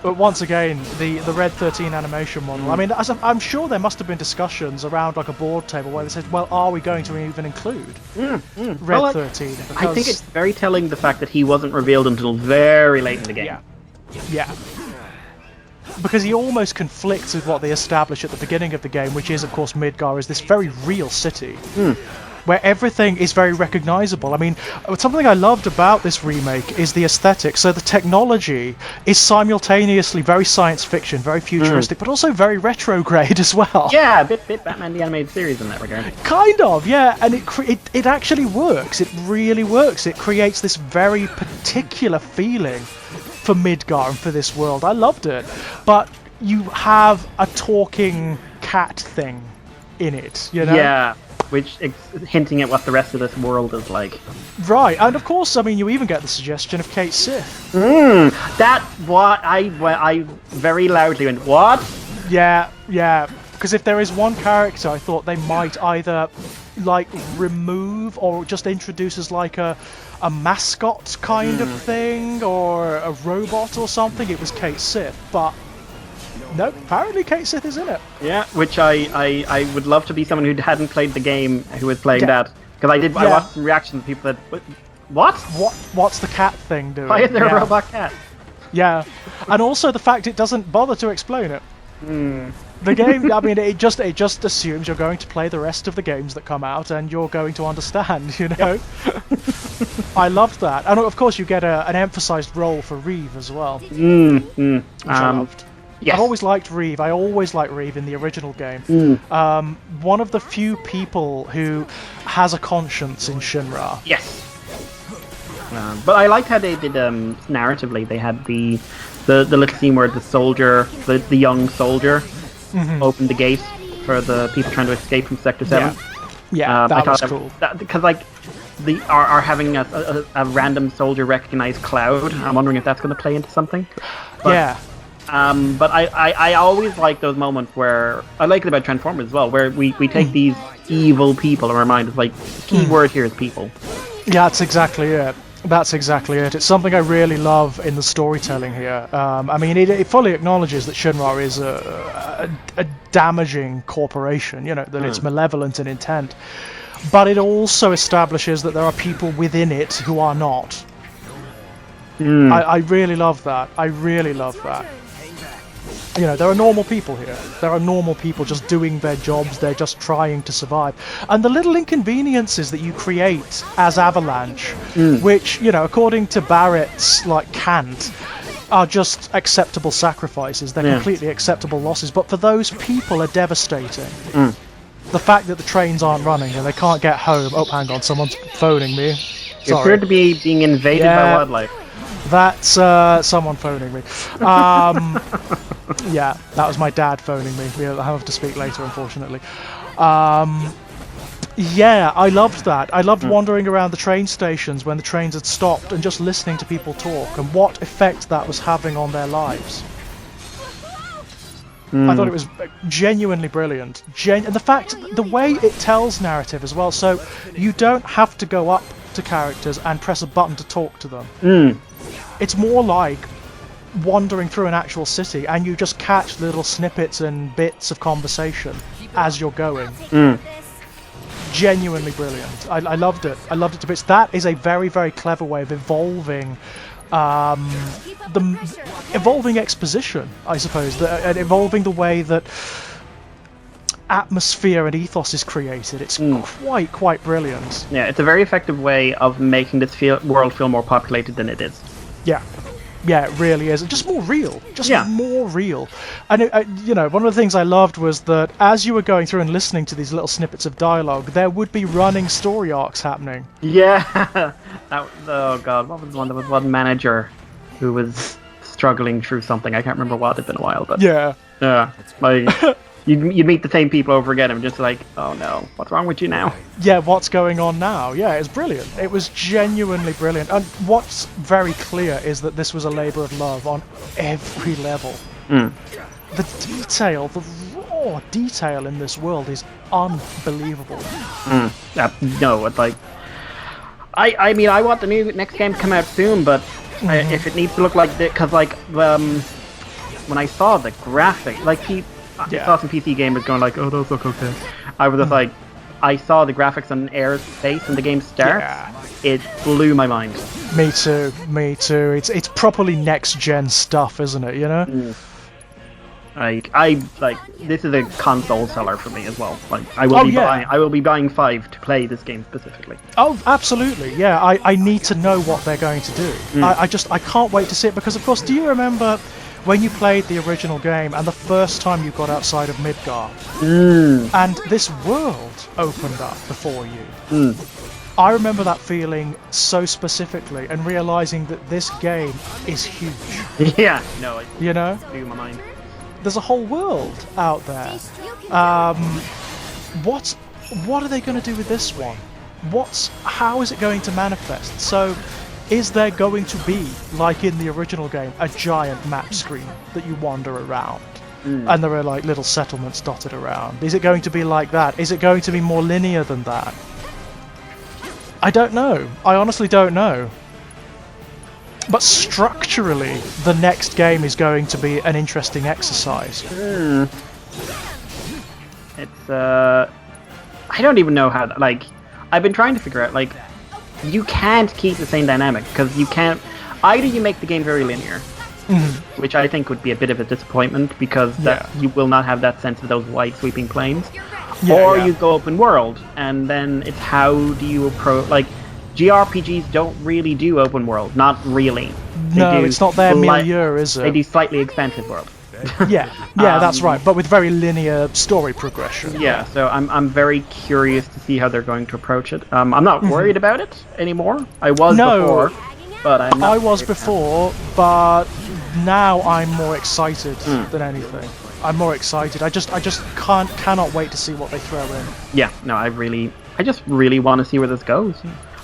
But once again, the Red 13 animation model. I mean, I'm sure there must have been discussions around like a board table where they said, well, are we going to even include Red 13? Because I think it's very telling the fact that he wasn't revealed until very late in the game. Yeah. Because he almost conflicts with what they establish at the beginning of the game, which is, of course, Midgar is this very real city, where everything is very recognizable. I mean, something I loved about this remake is the aesthetic. So the technology is simultaneously very science fiction, very futuristic, but also very retrograde as well. Yeah, a bit Batman the Animated Series in that regard. Kind of, yeah, and it actually works. It really works. It creates this very particular feeling for Midgar and for this world. I loved it. But you have a talking cat thing in it, Yeah, which is hinting at what the rest of this world is like. Right, and of course, I mean, you even get the suggestion of Kate Sith. That's what I very loudly went, what? Yeah, because if there is one character I thought they might either like remove or just introduce as like a mascot kind of thing or a robot or something, it was Kate Sith, but no, apparently Kate Sith is in it. Yeah, which I would love to be someone who hadn't played the game who was playing that, because I watched some reactions of people that, what's the cat thing doing? Why is there a robot cat? Yeah, and also the fact it doesn't bother to explain it. The game, I mean, it just assumes you're going to play the rest of the games that come out and you're going to understand, Yep. I loved that. And of course you get an emphasized role for Reeve as well. Which I loved. Yes. I've always liked Reeve. I always liked Reeve in the original game. One of the few people who has a conscience in Shinra. Yes. But I liked how they did, narratively, they had the little scene where the soldier, the young soldier, opened the gate for the people trying to escape from Sector 7. Yeah, that was cool. Because, like, are having a random soldier recognize Cloud. I'm wondering if that's going to play into something. But, But I always like those moments where I like it about Transformers as well, where we take these evil people and remind us, like, the key word here is people. Yeah, that's exactly it. That's exactly it. It's something I really love in the storytelling here. I mean, it fully acknowledges that Shinra is a damaging corporation, you know, that it's malevolent in intent. But it also establishes that there are people within it who are not. I really love that. I really love that. You know, there are normal people here. There are normal people just doing their jobs. They're just trying to survive. And the little inconveniences that you create as Avalanche, which, you know, according to Barrett's, like, cant, are just acceptable sacrifices. They're completely acceptable losses. But for those people are devastating. The fact that the trains aren't running and they can't get home. Oh, hang on, someone's phoning me. Sorry. You appear to be being invaded by wildlife. That's someone phoning me. Yeah, that was my dad phoning me. We'll have to speak later, unfortunately. Yeah, I loved that. I loved wandering around the train stations when the trains had stopped and just listening to people talk and what effect that was having on their lives. I thought it was genuinely brilliant. And the fact, the way it tells narrative as well, so you don't have to go up to characters and press a button to talk to them. It's more like wandering through an actual city and you just catch little snippets and bits of conversation as you're going. Genuinely brilliant. I loved it. I loved it to bits. That is a very, very clever way of evolving evolving exposition, I suppose, and evolving the way that atmosphere and ethos is created. It's quite brilliant. Yeah, it's a very effective way of making this world feel more populated than it is. Yeah, it really is. Just more real. More real. And, you know, one of the things I loved was that as you were going through and listening to these little snippets of dialogue, there would be running story arcs happening. Yeah. Oh, God. What was the one? There was one manager who was struggling through something. I can't remember what. It's been a while, but... Yeah. Yeah. Like... You meet the same people over again and just like, oh no, what's wrong with you now? Yeah, what's going on now? Yeah, it's brilliant. It was genuinely brilliant. And what's very clear is that this was a labour of love on every level. The detail, the raw detail in this world is unbelievable. No, it's like... I mean, I want the next game to come out soon, but if it needs to look like this, because like, when I saw the graphic, like I saw some PC gamers going like, oh, those look okay. I was just like, I saw the graphics on Air's face when the game starts. Yeah. It blew my mind. Me too. It's properly next-gen stuff, isn't it, you know? I like, this is a console seller for me as well. Like, I will be buying 5 to play this game specifically. Oh, absolutely, yeah. I need to know what they're going to do. I can't wait to see it, because, of course, do you remember... when you played the original game and the first time you got outside of Midgar and this world opened up before you, I remember that feeling so specifically and realizing that this game is huge. Yeah, no, you know, blew my mind. There's a whole world out there. What are they going to do with this one? How is it going to manifest? So is there going to be, like in the original game, a giant map screen that you wander around? And there are like little settlements dotted around. Is it going to be like that? Is it going to be more linear than that? I don't know. I honestly don't know. But structurally, the next game is going to be an interesting exercise. It's, I don't even know how, like, I've been trying to figure out, like, you can't keep the same dynamic, because you can't... Either you make the game very linear, which I think would be a bit of a disappointment, because you will not have that sense of those wide sweeping plains, or you go open world, and then it's how do you approach... Like, JRPGs don't really do open world, not really. No, it's not their milieu, is it? They do slightly expansive world. Yeah, that's right, but with very linear story progression. Yeah, so I'm very curious to see how they're going to approach it. I'm not worried about it anymore. I was before, but I'm not. I was before, but now I'm more excited than anything. I'm more excited. I just cannot wait to see what they throw in. Yeah, no, I just really want to see where this goes.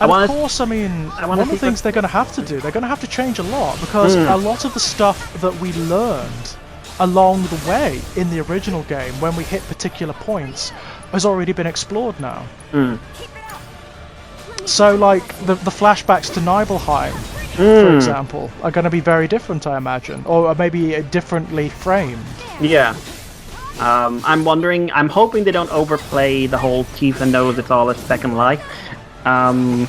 And of course, I mean, one of the things they're going to have to do, they're going to have to change a lot, because a lot of the stuff that we learned along the way in the original game, when we hit particular points, has already been explored now. So, like, the flashbacks to Nibelheim, for example, are going to be very different, I imagine, or maybe differently framed. Yeah. I'm hoping they don't overplay the whole Tifa knows it's all a second life. You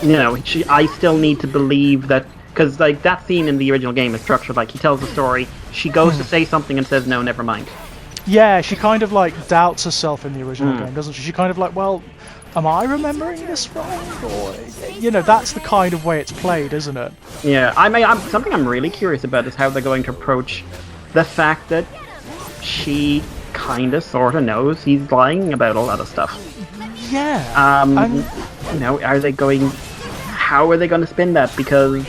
know, I still need to believe that, because like that scene in the original game is structured like he tells the story, she goes to say something and says no, never mind. Yeah, she kind of like doubts herself in the original game, doesn't she? She kind of like, well, am I remembering this wrong? Or, you know, that's the kind of way it's played, isn't it? Yeah, something I'm really curious about is how they're going to approach the fact that she kind of sort of knows he's lying about a lot of stuff. Yeah. You know, how are they going to spin that? Because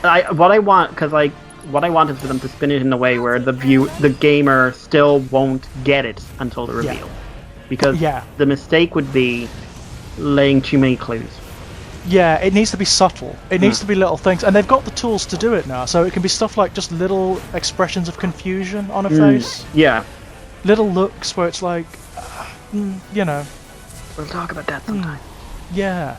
what I want is for them to spin it in a way where the gamer still won't get it until the reveal. Yeah. Because the mistake would be laying too many clues. Yeah, it needs to be subtle. It needs to be little things, and they've got the tools to do it now. So it can be stuff like just little expressions of confusion on a face. Yeah. Little looks where it's like, you know. We'll talk about that sometime. Yeah.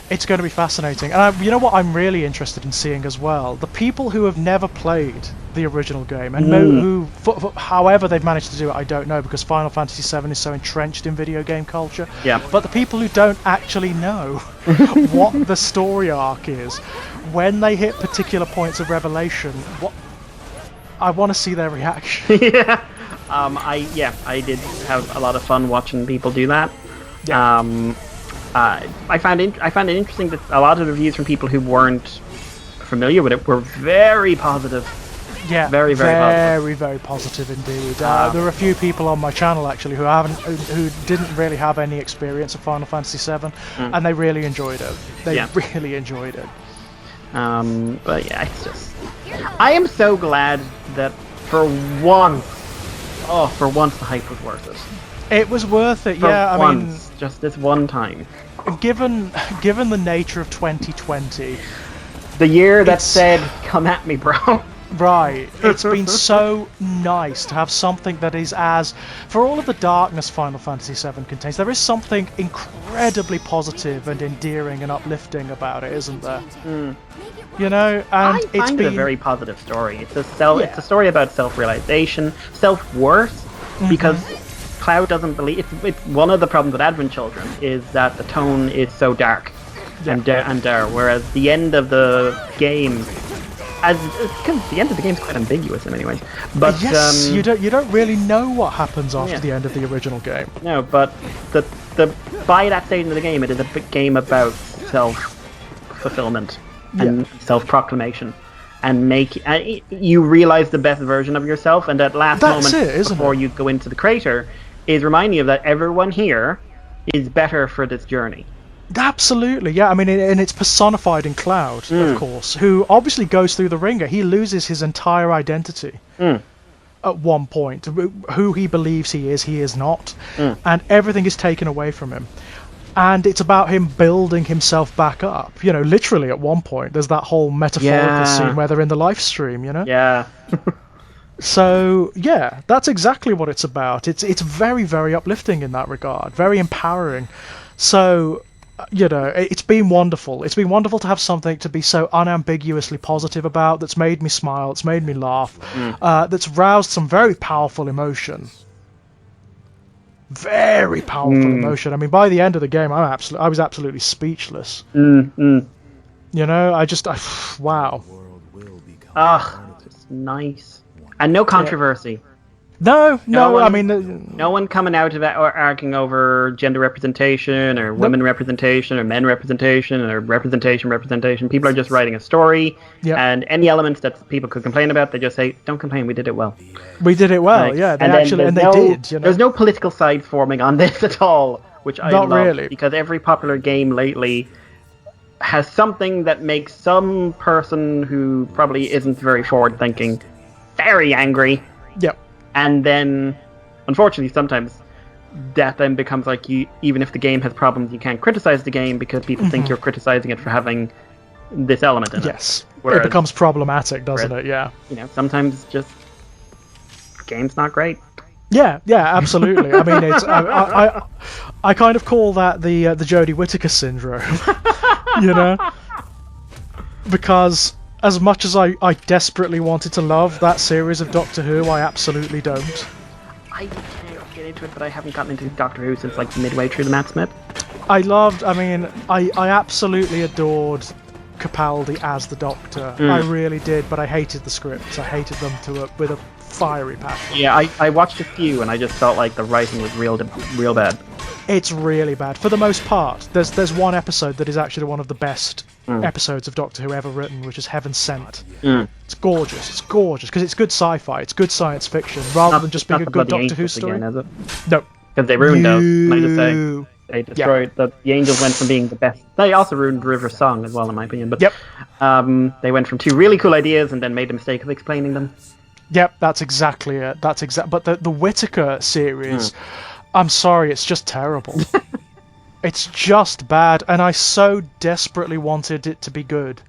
It's going to be fascinating. And you know what I'm really interested in seeing as well? The people who have never played the original game, and who, however they've managed to do it, I don't know, because Final Fantasy VII is so entrenched in video game culture. Yeah. But the people who don't actually know what the story arc is, when they hit particular points of revelation, I want to see their reaction. Yeah. I did have a lot of fun watching people do that. Yeah. I found it interesting that a lot of the reviews from people who weren't familiar with it were very positive. Yeah, very positive. Very positive indeed. There are a few people on my channel actually who didn't really have any experience of Final Fantasy VII, and they really enjoyed it. They really enjoyed it. But yeah, it's just, I am so glad that for once the hype was worth it. It was worth it, I mean, just this one time. Given the nature of 2020, the year that said, "Come at me, bro." Right. It's been so nice to have something that is for all of the darkness Final Fantasy VII contains, there is something incredibly positive and endearing and uplifting about it, isn't there? You know, and I find it a very positive story. It's a story about self-realization, self-worth, because Cloud doesn't believe. It's one of the problems with Advent Children is that the tone is so dark and dour, whereas the end of the game, because the end of the game is quite ambiguous in many ways. But yes, you don't really know what happens after the end of the original game. No, but by that stage of the game, it is a big game about self-fulfillment and self-proclamation, and you realize the best version of yourself, and that last moment before you go into the crater is reminding you that everyone here is better for this journey. Absolutely, yeah. I mean, and it's personified in Cloud, of course, who obviously goes through the ringer. He loses his entire identity at one point. Who he believes he is not, and everything is taken away from him. And it's about him building himself back up. You know, literally at one point, there's that whole metaphorical scene where they're in the live stream, you know? Yeah. So, yeah, that's exactly what it's about. It's very, very uplifting in that regard. Very empowering. So, you know, it's been wonderful. It's been wonderful to have something to be so unambiguously positive about, that's made me smile, it's made me laugh, that's roused some very powerful emotion. Very powerful emotion. I mean, by the end of the game, I was absolutely speechless. You know, wow. It's nice. And no controversy. No, I mean... no one coming out of it or arguing over gender representation, or women representation, or men representation, or representation. People are just writing a story, and any elements that people could complain about, they just say, don't complain, we did it well. We did it well, yeah. They did, you know? There's no political side forming on this at all, which I love. Not really. Because every popular game lately has something that makes some person who probably isn't very forward-thinking very angry. Yep. And then, unfortunately, sometimes that then becomes like even if the game has problems, you can't criticize the game because people think you're criticizing it for having this element in it. Yes, it becomes problematic, doesn't it? Yeah. Sometimes just game's not great. Yeah, absolutely. I mean, it's I kind of call that the Jodie Whittaker syndrome, because as much as I desperately wanted to love that series of Doctor Who, I absolutely don't. I can't get into it, but I haven't gotten into Doctor Who since like midway through the Matt Smith. I absolutely adored Capaldi as the Doctor. I really did, but I hated the scripts. I hated them with a fiery passion. Yeah, I watched a few and I just felt like the writing was real bad. It's really bad for the most part. There's one episode that is actually one of the best episodes of Doctor Who ever written, which is Heaven Sent. It's gorgeous because it's good sci-fi, it's good science fiction, rather than just being a good Doctor Who story. Again, is it? No, because they ruined those. Can I just say they destroyed the Angels went from being the best. They also ruined River Song as well, in my opinion. But they went from two really cool ideas and then made the mistake of explaining them. Yep, that's exactly it. But the Whittaker series, I'm sorry, it's just terrible. It's just bad, and I so desperately wanted it to be good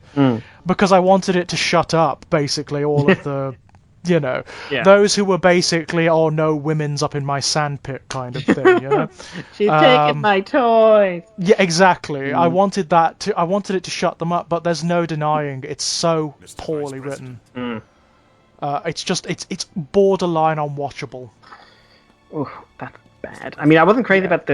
because I wanted it to shut up. Basically, all of the, those who were basically, oh no, women's up in my sandpit kind of thing. She's taking my toys. Yeah, exactly. I wanted it to shut them up, but there's no denying it's so poorly written. It's borderline unwatchable. Oh, that's bad. I mean, I wasn't crazy about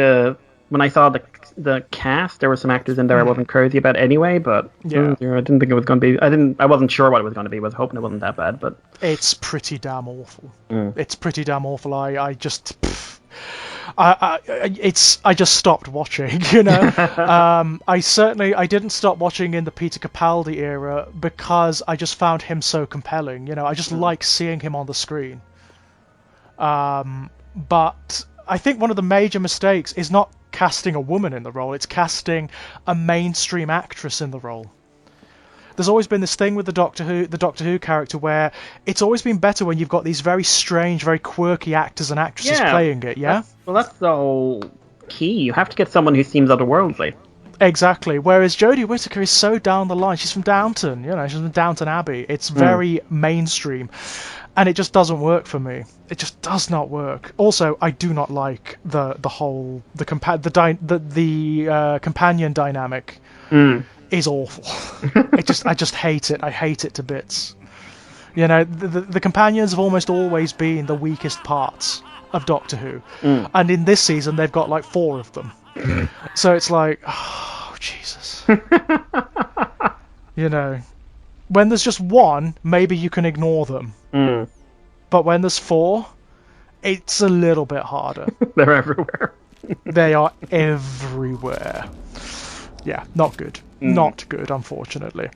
when I saw the cast. There were some actors in there I wasn't crazy about anyway, but I didn't think it was going to be. I wasn't sure what it was going to be. I was hoping it wasn't that bad, but it's pretty damn awful. It's pretty damn awful. I just stopped watching, I didn't stop watching in the Peter Capaldi era because I just found him so compelling, I just like seeing him on the screen. But I think one of the major mistakes is not casting a woman in the role, it's casting a mainstream actress in the role. There's always been this thing with the Doctor Who character where it's always been better when you've got these very strange, very quirky actors and actresses playing it, That's the whole key. You have to get someone who seems otherworldly. Exactly. Whereas Jodie Whittaker is so down the line. She's from Downton, she's from Downton Abbey. It's very mainstream. And it just doesn't work for me. It just does not work. Also, I do not like the companion dynamic. Is awful. I just hate it. I hate it to bits. The companions have almost always been the weakest parts of Doctor Who, and in this season they've got like 4 of them. So it's like, oh Jesus. When there's just one, maybe you can ignore them. But when there's 4, it's a little bit harder. They're everywhere. They are everywhere. Yeah, not good. Not good, unfortunately.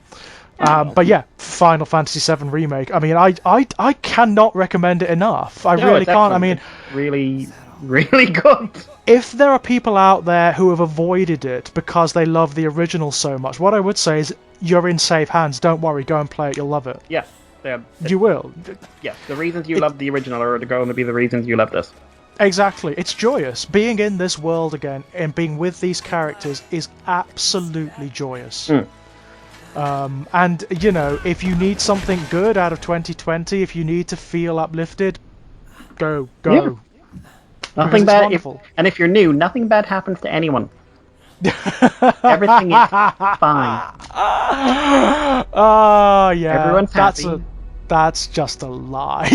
But yeah, Final Fantasy VII Remake. I mean, I cannot recommend it enough. I really can't. I mean, really, really good. If there are people out there who have avoided it because they love the original so much, what I would say is you're in safe hands. Don't worry, go and play it. You'll love it. Yes. You will. Yes, the reasons you love the original are going to be the reasons you love this. Exactly. It's joyous. Being in this world again and being with these characters is absolutely joyous. And, if you need something good out of 2020, if you need to feel uplifted, go. Yeah. Nothing bad. And if you're new, nothing bad happens to anyone. Everything is fine. Oh, yeah. Everyone's happy. That's just a lie.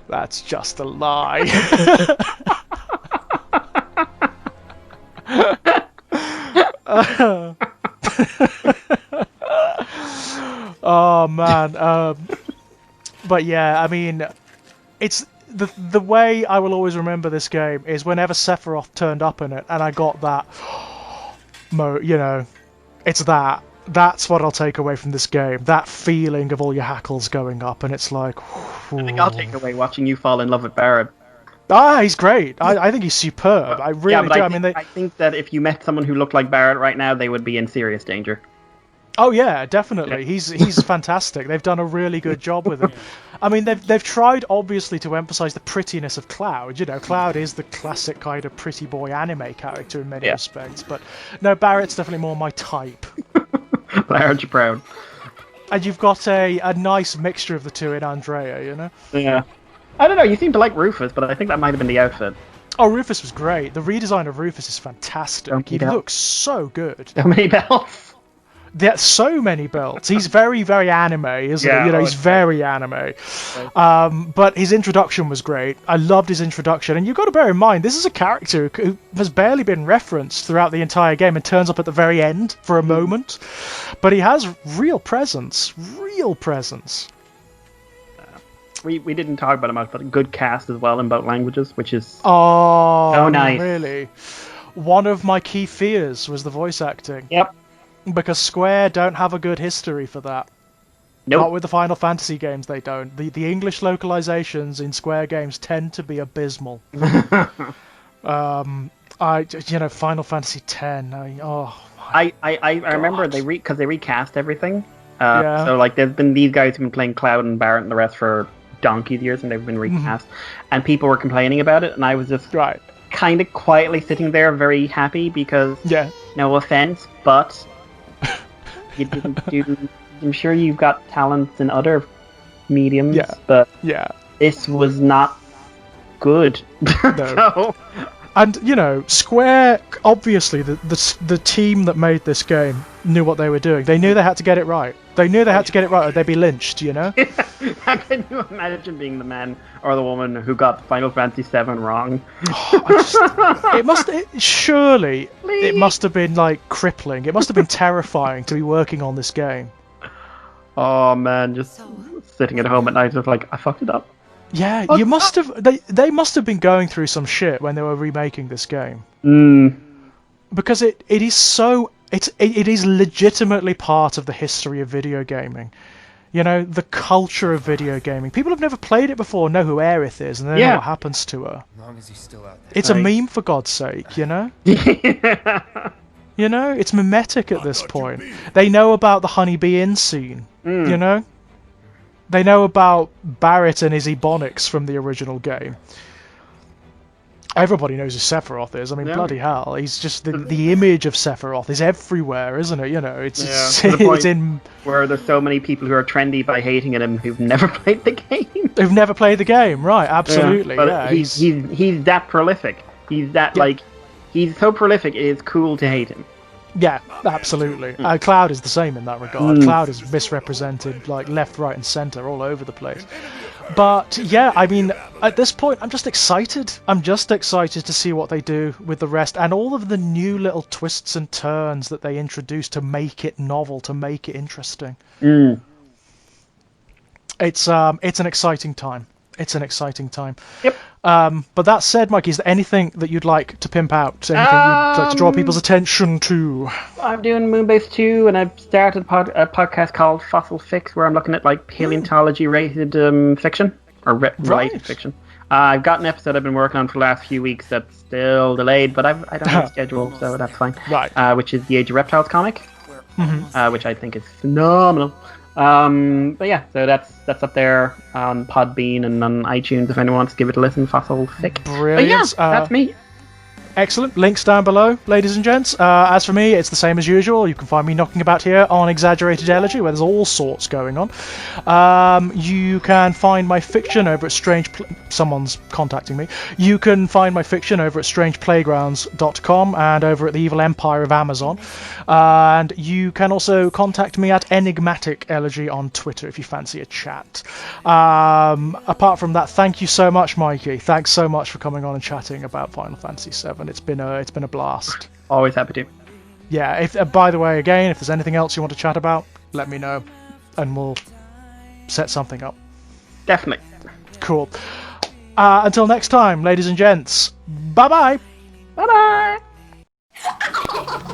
That's just a lie. Oh man. But yeah, I mean, it's the way I will always remember this game is whenever Sephiroth turned up in it, and I got that. It's that. That's what I'll take away from this game. That feeling of all your hackles going up, and it's like. I think I'll take away watching you fall in love with Barrett. He's great. I think he's superb. I really do. I think that if you met someone who looked like Barrett right now, they would be in serious danger. Oh yeah, definitely. He's fantastic. They've done a really good job with him. I mean, they've tried obviously to emphasize the prettiness of Cloud. You know, Cloud is the classic kind of pretty boy anime character in many respects. But no, Barrett's definitely more my type. But aren't you proud? And you've got a nice mixture of the two in Andrea, you know? Yeah. I don't know, you seem to like Rufus, but I think that might have been the outfit. Oh, Rufus was great. The redesign of Rufus is fantastic. He looks so good. How many belts? There's so many belts. He's very, very anime, isn't he? You know, he's very anime. But his introduction was great. I loved his introduction. And you've got to bear in mind, this is a character who has barely been referenced throughout the entire game and turns up at the very end for a moment. But he has real presence. Real presence. We didn't talk about it much, but a good cast as well in both languages, which is so nice. Really? One of my key fears was the voice acting. Yep. Because Square don't have a good history for that. Nope. Not with the Final Fantasy games, they don't. The English localizations in Square games tend to be abysmal. Final Fantasy X. I remember because they recast everything. So like, there's been these guys who've been playing Cloud and Barrett and the rest for donkey's years, and they've been recast, and people were complaining about it, and I was just kind of quietly sitting there, very happy because no offense, but. You didn't do. I'm sure you've got talents in other mediums, but this was not good. No. And you know, Square, obviously, the team that made this game knew what they were doing. They knew they had to get it right. They knew they had to get it right, or they'd be lynched. You know. Can you imagine being the man or the woman who got Final Fantasy VII wrong? It must have been like crippling. It must have been terrifying to be working on this game. Oh man, just sitting at home at night, just like, I fucked it up. Yeah, you must have. They must have been going through some shit when they were remaking this game. Because it is legitimately part of the history of video gaming. You know, the culture of video gaming. People have never played it before, know who Aerith is, and they know what happens to her. As long as he's still out there. It's a meme, for God's sake, you know? You know, it's mimetic at this point. They know about the Honeybee Inn scene, you know? They know about Barrett and his Ebonics from the original game. Everybody knows who Sephiroth is. I mean, bloody hell. He's just the image of Sephiroth is everywhere, isn't it? You know, it's in where there's so many people who are trendy by hating him who've never played the game. Who've never played the game, right? Absolutely. But he's that prolific. He's that he's so prolific. It is cool to hate him. Yeah, absolutely. Cloud is the same in that regard. Cloud is misrepresented, like left, right, and center, all over the place. But yeah, I mean, at this point, I'm just excited. I'm just excited to see what they do with the rest and all of the new little twists and turns that they introduce to make it novel, to make it interesting. It's an exciting time. It's an exciting time. Yep. But that said, Mikey, is there anything that you'd like to pimp out? Anything you'd like to draw people's attention to? I'm doing Moonbase 2, and I've started a podcast called Fossil Fix, where I'm looking at like paleontology-rated fiction, or related fiction. I've got an episode I've been working on for the last few weeks that's still delayed, but I don't have a schedule, so that's fine. Right. Which is the Age of Reptiles comic, which I think is phenomenal. But yeah, so that's up there on Podbean and on iTunes if anyone wants to give it a listen. Fossil Fic. Brilliant. But yeah, that's me. Excellent. Links down below, ladies and gents. As for me, it's the same as usual. You can find me knocking about here on Exaggerated Elegy, where there's all sorts going on. You can find my fiction over at someone's contacting me. You can find my fiction over at strangeplaygrounds.com and over at the Evil Empire of Amazon. And you can also contact me at Enigmatic Elegy on Twitter if you fancy a chat. Apart from that, thank you so much, Mikey. Thanks so much for coming on and chatting about Final Fantasy VII. It's been a blast. Always happy to. Yeah. If by the way, again, if there's anything else you want to chat about, let me know, and we'll set something up. Definitely. Cool. Until next time, ladies and gents. Bye bye. Bye bye. Ha ha ha!